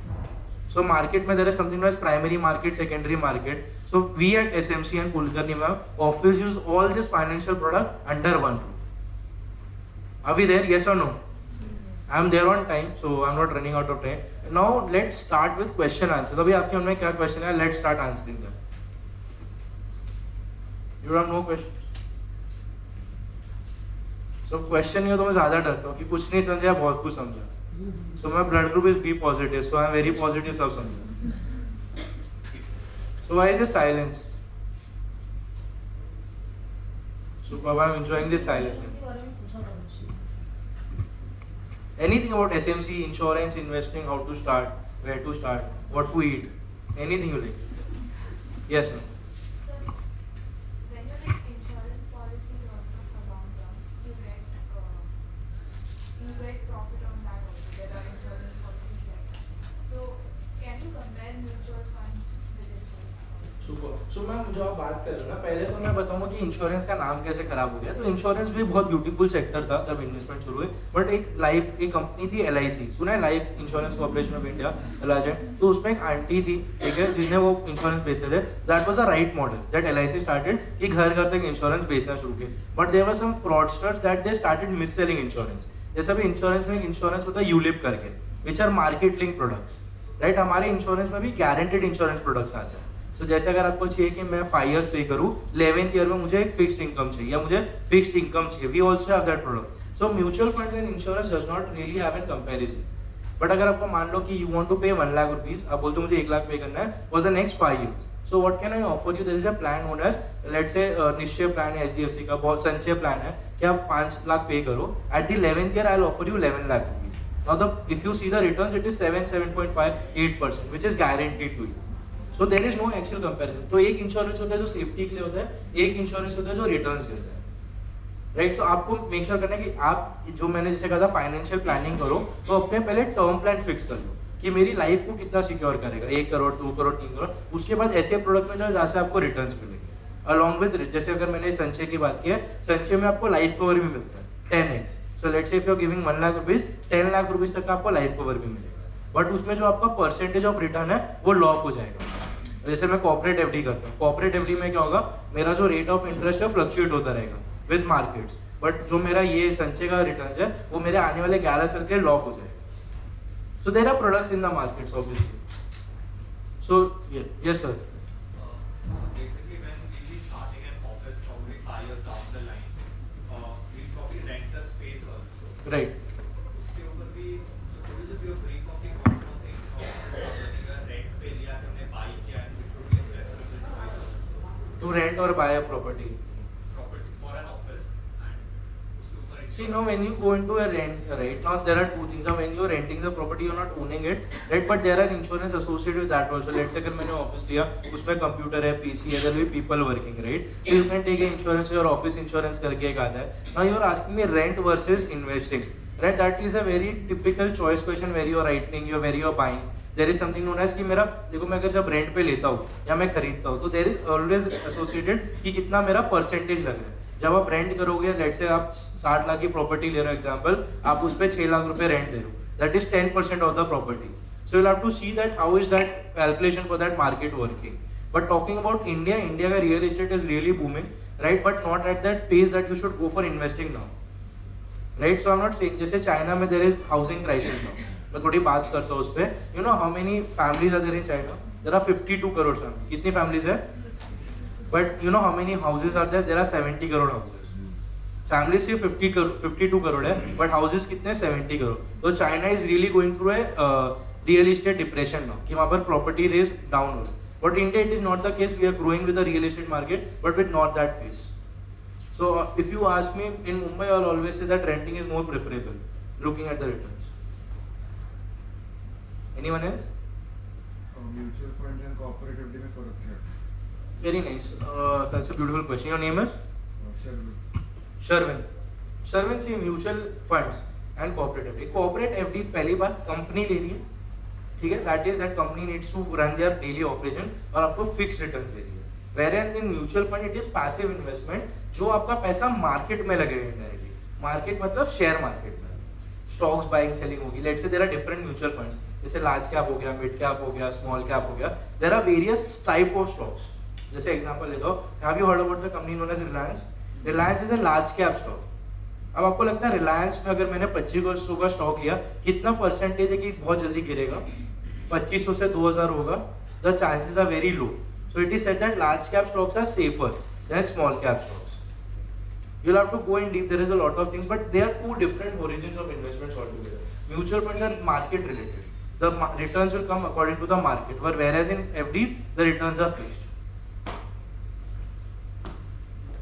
S1: So market में there is something known as primary market, secondary market. So we at SMC and Kulkarni offers use all this financial product under one roof. Are we there? Yes or no? I am there on time, so I am not running out of time. Now let's start with question answers. अभी आपके मन में क्या question है? Let's start answering them. You have no question? तो क्वेश्चन नहीं हो तो मैं ज्यादा डरता हूँ कि कुछ नहीं समझा, बहुत कुछ समझा. So my blood group is B positive, so I am very positive. सब समझा. So why is this silence? So बाबा, I am enjoying this silence. Anything about SMC, insurance, investing, how to start, where to start, what to eat, anything you like. Yes ma'am.
S2: Profit on that also. There are insurance policies like that. So, can you compare mutual funds with insurance policies?
S1: Super. So ma'am जो आप बात कर रहे हो ना, पहले तो मैं बताऊंगा कि इंश्योरेंस का नाम कैसे खराब हो गया। तो इंश्योरेंस भी बहुत ब्यूटीफुल सेक्टर था जब इन्वेस्टमेंट शुरू हुई, बट एक कंपनी थी LIC, सुना है, life insurance corporation of India, तो उसमें एक आंटी थी, ठीक है, जिन्हें वो इंश्योरेंस बेचते थे। That was a right model that LIC started, कि घर घर तक इंश्योरेंस बेचना शुरू किया। But there were some fraudsters that they started mis selling insurance. जैसे अभी इंश्योरेंस में एक इंश्योरेंस होता है यूलिप करके, which are market link products, right. हमारे इंश्योरेंस में भी गारंटेड इंश्योरेंस प्रोडक्ट्स आते हैं। तो जैसे अगर आपको चाहिए कि मैं 5 years पे करूँ, 11th ईयर में मुझे एक फिक्स्ड इनकम चाहिए या मुझे फिक्स्ड इनकम चाहिए, we also have that product. So mutual funds and insurance does not really have an comparison. But अगर आपको मान लो कि यू वांट टू पे 1 लाख रुपीस, आप बोलते हो मुझे 1 लाख पे करना है for the next 5 years, so what can I offer you? There is a plan known as, let's say Nishchay plan है HDFC का, बहुत संचय प्लान है कि आप 5 लाख पे करो, at the 11th year I will offer you 11 lakh rupees. Now the if you see the returns, it is 7.58% which is guaranteed to you. So there is no actual comparison. तो एक इंश्योरेंस होता है जो सेफ्टी के लिए होता है, एक इंश्योरेंस होता है जो रिटर्न्स देता है, राइट। सो आपको मेक श्योर करना है कि आप, जो मैंने जैसे कहा था, फाइनेंशियल प्लानिंग करो, तो अपने पहले टर्म प्लान फिक्स कर लो कि मेरी लाइफ को कितना सिक्योर करेगा, 1 करोड़, 2 करोड़, 3 करोड़। उसके बाद ऐसे प्रोडक्ट में जाओ जहाँ से आपको रिटर्न्स मिलेंगे अलॉन्ग विद, जैसे अगर मैंने संचय की बात की है, संचय में आपको लाइफ कवर भी मिलता है 10x। So let's say if you are giving 1 lakh rupees, 10 lakh rupees तक आपको लाइफ कवर भी मिलेगा, बट उसमें जो आपका परसेंटेज ऑफ रिटर्न है वो लॉक हो जाएगा। जैसे मैं कॉर्पोरेट FD करता हूँ, कॉर्पोरेट FD में क्या होगा, मेरा जो रेट ऑफ इंटरेस्ट है फ्लक्चुएट होता रहेगा विद मार्केट्स, बट जो मेरा ये संचय का रिटर्न्स है वो मेरे आने वाले 11 साल के लॉक हो जाएगा। So there are products in the markets obviously. So yes sir.
S3: So basically, when we'll be starting an office probably 5 years down the line, we'll probably rent a space also.
S1: Right.
S3: उसके ऊपर भी, so could you just give a brief of the कौन से office का रेंट पे लिया कि हमने buy किया, and which would be a preferable choice also
S1: to rent और buy a property.
S3: property for an office, and उसके ऊपर
S1: See, now when you go into a rent, right, now there are two things. Now when you're renting the property, you're not owning it, right, but there are insurance associated with that also. Let's say अगर मैंने ऑफिस लिया, उसमें कंप्यूटर है, PC है, there will be people working, right, so you can take a insurance, your office insurance करके एक आता है। Now you're asking me rent versus investing, right, that is a very typical choice question where you're writing, where you're buying. There is something known as कि मेरा, देखो मैं अगर जब रेंट पे लेता हूँ या मैं खरीदता हूँ, तो there is always associated कि कितना मेरा परसेंटेज लग रहा है। जब आप रेंट करोगे, लेट्स से आप 60 लाख की प्रॉपर्टी ले रहे हो एग्जांपल, आप उस पे 6 लाख रुपए रेंट दे रहे हो, that is 10% of the property. So you have to see that how is that calculation for that market working. But talking about India, India का real estate is really booming, right, but not at that pace that you should go for investing now, right. So I am not saying, जैसे चाइना में there is housing crisis now, मैं थोड़ी बात करता हूँ उस पे। You know how many families are there in China? There are 52 crore family. कितनी फैमिलीज है? But you know how many houses are there? There are 70 crore houses. Family सिर्फ 52 करोड़ है, बट हाउसेज कितने? 70 करोड़। तो China is really going through a real estate depression now, कि वहाँ पर प्रॉपर्टी रेट डाउन हो रहा है। But India it is not the case, we are growing with the real estate market, but with not that pace. So if you ask me, in Mumbai I'll always say that renting is more preferable, looking at the returns. Anyone else?
S5: Mutual fund and corporate FD में फर्क क्या है?
S1: Very nice. That's a beautiful question. Your name is?
S5: Share
S1: Sherwin. Sherwin, see mutual funds and corporate FD. Corporate FD पहली बार कंपनी ले रही है, ठीक है, that is that company needs to run their daily operation और आपको fixed returns दे रही है। Whereas in mutual fund it is passive investment, जो आपका पैसा मार्केट में लगेगा डायरेक्टली। मार्केट मतलब शेयर मार्केट में स्टॉक्स बाइंग सेलिंग होगी। Let's say there are different mutual funds, जैसे लार्ज कैप हो गया, मिड कैप हो गया, स्मॉल कैप हो गया। There are various type of stocks. जैसे एग्जांपल ले दो, have you heard about the company known as Reliance? Reliance is a large cap stock. अब आपको लगता है रिलायंस में अगर मैंने 2500 का स्टॉक लिया, कितना परसेंटेज है कि बहुत जल्दी गिरेगा? 2500 से 2000 होगा। The chances are very low. So it is said that large cap stocks are safer than small cap stocks. You'll have to go in deep. There is a lot of things, but they are two different origins of investments altogether. Mutual funds are market related. The returns will come according to the market, whereas in FDs the returns are fixed.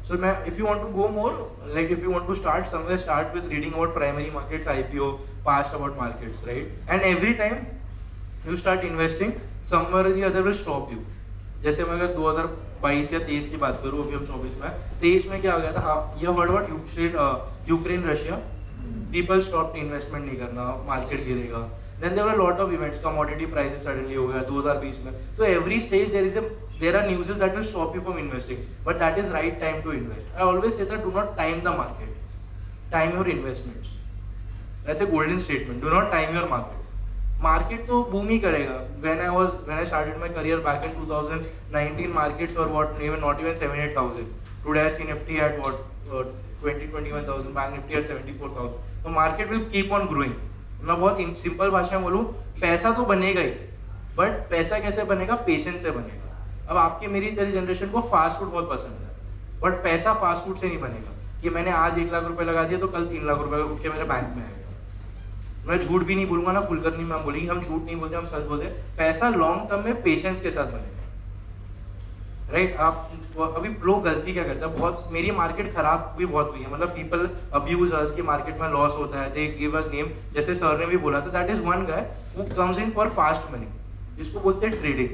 S1: So if you want to go more, like if you want to start somewhere, start with reading about primary markets, IPO, past about markets, right? And every time you start investing, somewhere or the other will stop you. जैसे मैं अगर 2022 या 23 की बात करूँ, अभी हम 24 में, 23 में क्या हो गया था? ये heard about Ukraine Russia, people stop investment नहीं करना, मार्केट गिरेगा। Then there were lot of events, commodity prices suddenly हो गया 2020 में। तो every stage there is a there are news that will stop you from investing, but that is right time to invest. I always say that do not time the market, time your investments. That's a golden statement. Do not time your market. Market तो boom ही करेगा. When I started my career back in 2019, markets were not even 7,000-8,000. Today I see Nifty at 20,000-21,000, Bank Nifty at 74,000. So market will keep on growing. मैं बहुत सिंपल भाषा में बोलूँ, पैसा तो बनेगा ही, बट पैसा कैसे बनेगा? पेशेंस से बनेगा. अब आपकी मेरी तेरी जनरेशन को फास्ट फूड बहुत पसंद है, बट पैसा फास्ट फूड से नहीं बनेगा कि मैंने आज 1 लाख रुपए लगा दिया तो कल 3 लाख रुपए उठ के मेरे बैंक में आएगा. मैं झूठ भी नहीं बोलूंगा ना, कुलकर्णी मैम बोलेगी हम झूठ नहीं बोलते, हम सच बोलते. पैसा लॉन्ग टर्म में पेशेंस के साथ बनेगा, राइट? आप अभी लोग गलती क्या करते हैं, बहुत मेरी मार्केट खराब भी बहुत हुई है, मतलब पीपल अब्यूज अस की मार्केट में लॉस होता है, दे गिव अस नेम. जैसे सर ने भी बोला था, that is one guy who comes in for fast money, जिसको बोलते हैं trading.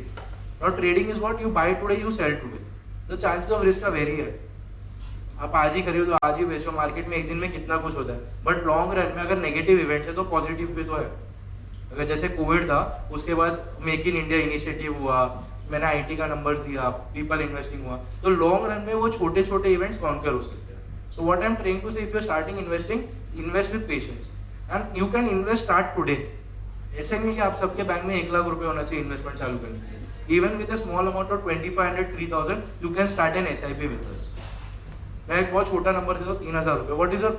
S1: Now trading is what you buy today, you sell today. The chances of risk are very है. आप आज ही करिए तो आज ही बेचो, मार्केट में एक दिन में कितना कुछ होता है, बट लॉन्ग रन में अगर नेगेटिव इवेंट्स है तो पॉजिटिव भी तो है. अगर जैसे कोविड था, उसके बाद मेक इन इंडिया इनिशिएटिव हुआ, मैंने आईटी का नंबर दिया, पीपल इन्वेस्टिंग हुआ, तो लॉन्ग रन में वो छोटे छोटे इवेंट्स कॉन्कर हो सकते हैं. So what I am trying to say, if you are starting investing, invest with patience and you can invest start today. ऐसे नहीं कि आप सबके बैंक में 1 लाख रुपए होना चाहिए इन्वेस्टमेंट चालू करने के लिए. Even with a small amount of 2,500-3,000 you can start an SIP with us. मैं एक बहुत छोटा नंबर देता हूँ, 3,000 रुपए. What is your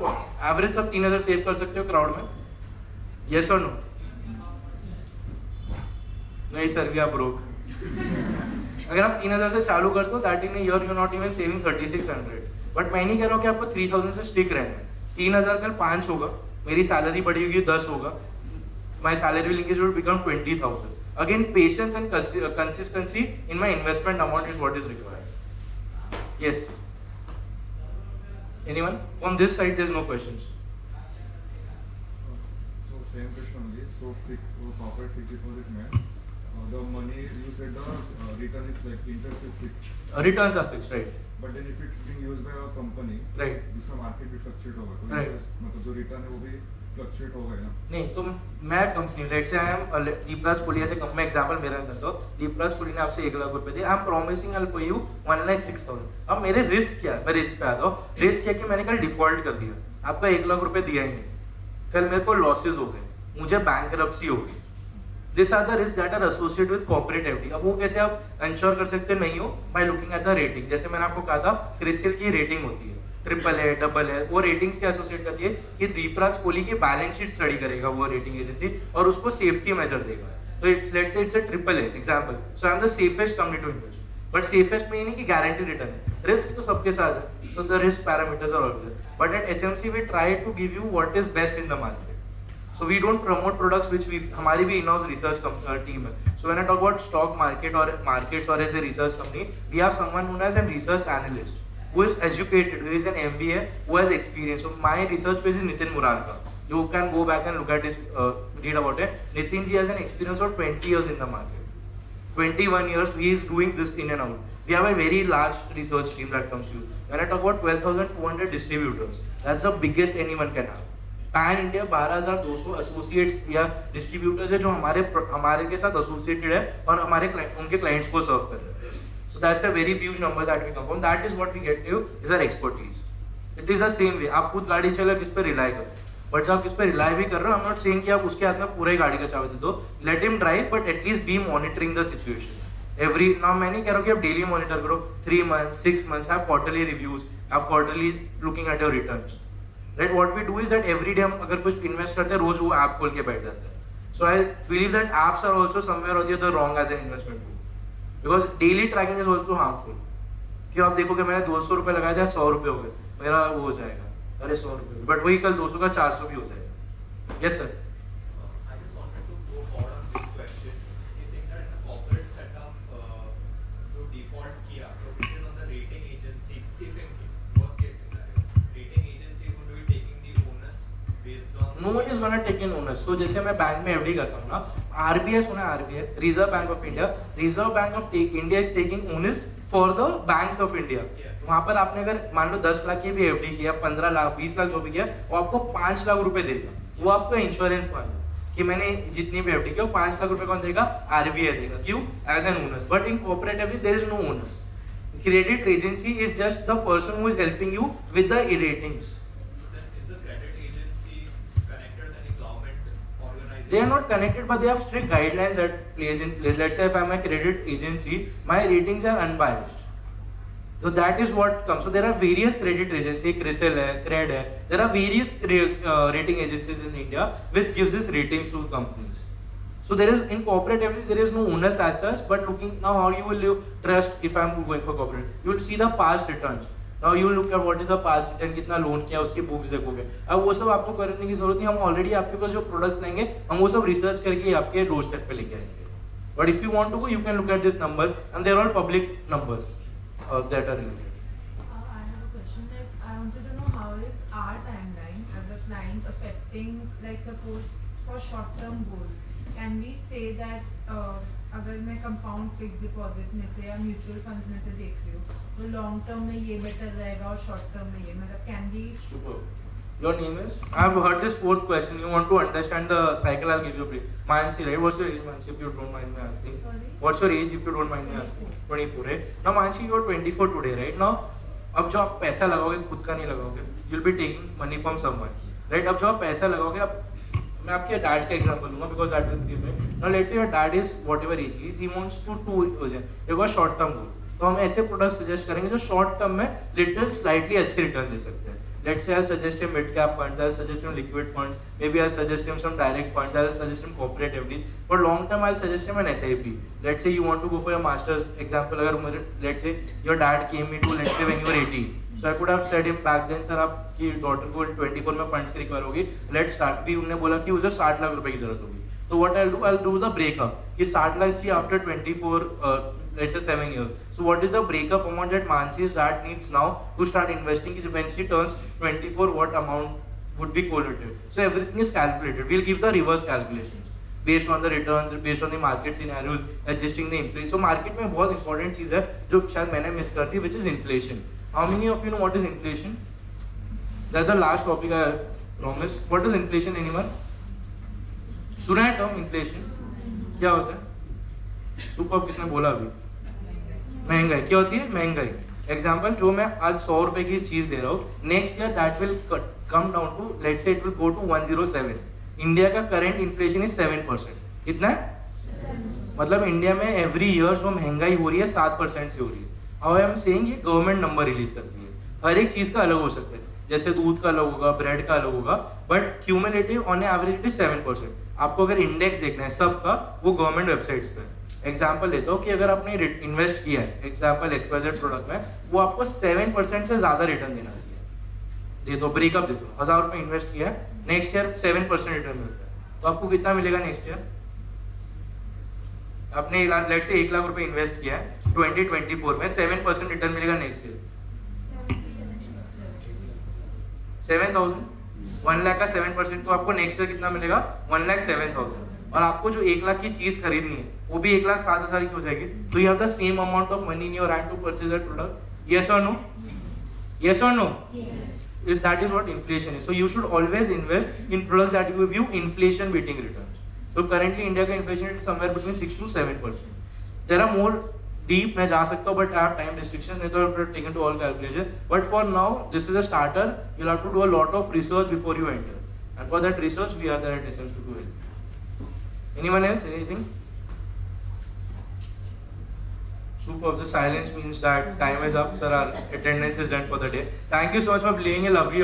S1: average? सब 3,000 सेव कर सकते हो क्राउड में? यस और नो? नहीं सर, वी आर ब्रोक. अगर आप 3,000 से चालू करते हो, that in a year you not even saving 3,600. But मैं नहीं कह रहा हूँ कि आपको 3,000 से स्टिक रहना है. 3,000 कल 5 होगा, मेरी सैलरी बढ़ी होगी 10 होगा, my salary linkage will become 20,000. Again patience and consistency in my investment amount is what is required. Yes, anyone from this side? There's no questions.
S5: So same question only. So corporate fixed deposit man, the money you said the return is like interest is fixed.
S1: Returns are fixed, right?
S5: But then if it's being used by a company,
S1: Right.
S5: जिसका मार्केट भी फ्लक्चुएट होगा, तो
S1: Right.
S5: interest मतलब जो रिटर्न है वो भी फ्लक्चुएट होगा ना.
S1: नहीं तो मैं company, let's say I am Deepraj Kohli से कंपनी एग्जांपल मेरा करता हूँ. दीपराज कोहली ने आपसे 1 लाख रुपए दिए, I am promising I will pay you 1,06,000. अब मेरे रिस्क क्या है? मैं रिस्क पे आता हूँ. रिस्क क्या कि मैंने कल डिफॉल्ट कर दिया, आपका 1 लाख रुपए दिया ही नहीं, कल मेरे को लॉसेज हो गए, मुझे बैंकरप्सी हो गई. This are the risk that are associated with corporate FD. अब वो कैसे आप इंश्योर कर सकते नहीं हो? By looking at the rating. जैसे मैंने आपको कहा था, क्रिसिल की रेटिंग होती है, AAA, AA, वो रेटिंग्स क्या एसोसिएट करती है कि दीपराज कोहली की बैलेंस शीट स्टडी करेगा वो रेटिंग एजेंसी और उसको सेफ्टी मेजर देगा. तो let's say it's a AAA example, so I am the safest company to invest. But safest में ये नहीं कि गारंटी रिटर्न है, रिस्क तो सबके साथ है. So the risk parameters are always, but at SMC we try to give you what is best in the market. So we don't promote products which we, हमारी भी in-house research team है. So when I talk about stock market or markets or as a research company, we have someone known as a research analyst who is educated, who is an MBA, who has experience. So my research base is Nitin Murarka. You can go back and look at his, read about it. Nitin ji has an experience of 20 years in the market. 21 years he is doing this in and out. We have a very large research team that comes to you. When I talk about 12,200 distributors, that's the biggest anyone can have. Pan India 12,200 associates या डिस्ट्रीब्यूटर्स है जो हमारे के साथ एसोसिएटेड है और हमारे उनके क्लाइंट्स को सर्व कर रहे हैं. So that's a very huge number that we come from. That is what we get to is our expertise. It is the same way. आप खुद गाड़ी चला किस पे रिलाई करो, बट जब आप किस पे रिलाई भी कर रहे हो, आई एम नॉट सेइंग कि आप उसके हाथ में पूरे गाड़ी का चाबी दे दो. Let him drive, but at least be monitoring the situation every. Now मैं नहीं कह रहा हूँ कि आप डेली मॉनिटर करो, 3 months 6 months, have quarterly reviews, have quarterly looking at your returns. Right, what we do is that every day हम अगर कुछ इन्वेस्ट करते हैं, रोज वो ऐप खोल के बैठ जाते हैं. So I believe that apps are also somewhere or the other wrong as an investment tool, because daily tracking is also harmful. कि आप देखोगे मैंने 200 रुपए लगाया था, 100 रुपए हो गए, मेरा वो हो जाएगा, अरे 100 रुपए, बट वही कल 200 का 400 भी हो जाएगा. Yes sir.
S3: I just wanted to go forward on this question. He's saying that in a corporate setup, जो default किया, तो it is on the rating agency. If in case, worst case scenario, rating agency is going to be taking the onus based on.
S1: No one is gonna take in onus. So जैसे मैं बैंक में FD करता हूँ ना, RBI सुना है, RBI, Reserve Bank of India, Reserve Bank of India is taking onus for the banks of India. वहाँ पर आपने अगर मान लो 10 लाख की भी FD किया, 15 लाख, 20 लाख जो भी किया, वो आपको 5 लाख रुपए देगा. वो आपका इंश्योरेंस फंड है कि मैंने जितनी भी एफडी की वो 5 लाख रुपए कौन देगा, आरबीआई देगा, क्यों, as an owners. But in corporate FD there is no owners. Credit agency is just the person who is helping you with the ratings.
S3: Then is the credit agency connected to any government organization?
S1: They are not connected, but they have strict guidelines that plays in place. Let's say if I'm a credit agency, my ratings are unbiased. So that is what comes. So there are various credit agencies, CRISIL hai, CRED hai. There are various rating agencies in India which gives this ratings to companies. So there is in corporate there is no owners as such. But looking now, how you will trust if I'm going for corporate? You will see the past returns. Now you will look at what is the past return, कितना लोन किया उसकी बुक्स देखोगे. अब वो सब आपको करने की जरूरत नहीं, हम ऑलरेडी आपके पास जो प्रोडक्ट्स लेंगे हम वो सब रिसर्च करके आपके डोर स्टेप पे लेके आएंगे. But if you want to go, you can look at these numbers and they are all public numbers that are related.
S2: I have a question. Like, I wanted to know how is our timeline as a client affecting, like, suppose for short-term goals, can we say that अगर मैं कंपाउंड फिक्स डिपॉजिट में से या म्यूचुअल फंड्स में से देख रही हूँ तो लॉन्ग टर्म में ये बेटर रहेगा और शॉर्ट टर्म में ये, मतलब can be.
S1: Super. Your name is? I have heard this fourth question. You want to understand the cycle? I'll give you a brief. Mansi, right? What's your age, Mansi, if you don't mind me asking?
S2: Sorry?
S1: What's your age, if you don't mind me asking? 24, right? Now, Mansi, you are 24 today, right? Now, अब जो आप पैसा लगाओगे खुद का नहीं लगाओगे, you'll be taking money from someone, right? अब जो आप पैसा लगाओगे, आप मैं आपके डैड का एग्जांपल दूंगा because that will give me. Now let's say your dad is whatever age he is, he wants to एक और short term goal. तो हम ऐसे प्रोडक्ट सजेस्ट करेंगे जो शॉर्ट टर्म में लिटिल स्लाइटली अच्छे रिटर्न दे सकते हैं. Let's say I'll suggest him mid cap funds, I'll suggest him liquid funds, maybe I'll suggest him some direct funds, I'll suggest him corporate FDs. For long term, I'll suggest him an SIP. Let's say you want to go for your master's example. अगर let's say your dad came into let's say when you were 18. So I could have said him back then, sir आपकी daughter को 24 में funds की रिक्वायर होगी. Let's start. भी उन्होंने बोला कि उसे 60 लाख रुपए की जरूरत होगी. So what I'll do the breakup. कि 60 लाख चाहिए after 24 let's say 7 years. So what is the breakup amount that Mansi's dad needs now to start investing? Is when she turns 24, what amount would be correlated? So everything is calculated. We'll give the reverse calculations based on the returns, based on the market scenarios, adjusting the inflation. So market में बहुत important चीज है जो शायद मैंने miss कर दी, which is inflation. How many of you know what is inflation? That's the last topic I promised. What is inflation, anyone? सुना है term inflation? क्या होता है? सुपर किसने बोला अभी? महंगाई. क्या होती है? महंगाई. एग्जाम्पल, जो मैं आज 100 रुपए की चीज दे रहा हूँ, next year that will come down to let's say it will go to 107. India का करंट इन्फ्लेशन इज 7%. कितना है? मतलब इंडिया में एवरी ईयर जो महंगाई हो रही है 7% से हो रही है. हाउ आई एम सेइंग, ये गवर्नमेंट नंबर रिलीज करती है. हर एक चीज का अलग हो सकता है, जैसे दूध का अलग होगा, ब्रेड का अलग होगा, but cumulative on average it is 7%. आपको अगर इंडेक्स देखना है सबका, वो गवर्नमेंट वेबसाइट्स पे है. एग्जाम्पल लेता हूँ कि अगर आपने इन्वेस्ट किया है एग्जाम्पल XYZ प्रोडक्ट में, वो आपको 7% से ज्यादा रिटर्न देना चाहिए. दे दो ब्रेकअप दे दो, 1000 रुपए इन्वेस्ट किया है, नेक्स्ट ईयर 7% रिटर्न मिलता है, तो आपको कितना मिलेगा नेक्स्ट ईयर? आपने लेट्स से 1 लाख रुपए इन्वेस्ट किया है 2024 में, 7% रिटर्न मिलेगा नेक्स्ट ईयर 7000. 1 लाख का 7% तो आपको नेक्स्ट ईयर कितना मिलेगा? 1,07,000. और आपको जो 1 लाख की चीज खरीदनी है वो भी 1,07,000 की हो जाएगी. तो you have the same amount of money in your hand to purchase that product. Yes और नो? यस और no? That is what inflation is. So you should always invest in products that give you inflation beating returns. So currently India का inflation is somewhere between 6 to 7%. There are more deep, मैं जा सकता हूँ, but I have time restrictions, नहीं तो I have taken to all calculations. But for now, this is a starter. You'll have to do a lot of research before you enter. And for that research, we are there at Essence to do it. Anyone else? Anything? Super. The silence means that time is up, sir. Our attendance is done for the day. Thank you so much for playing a lovely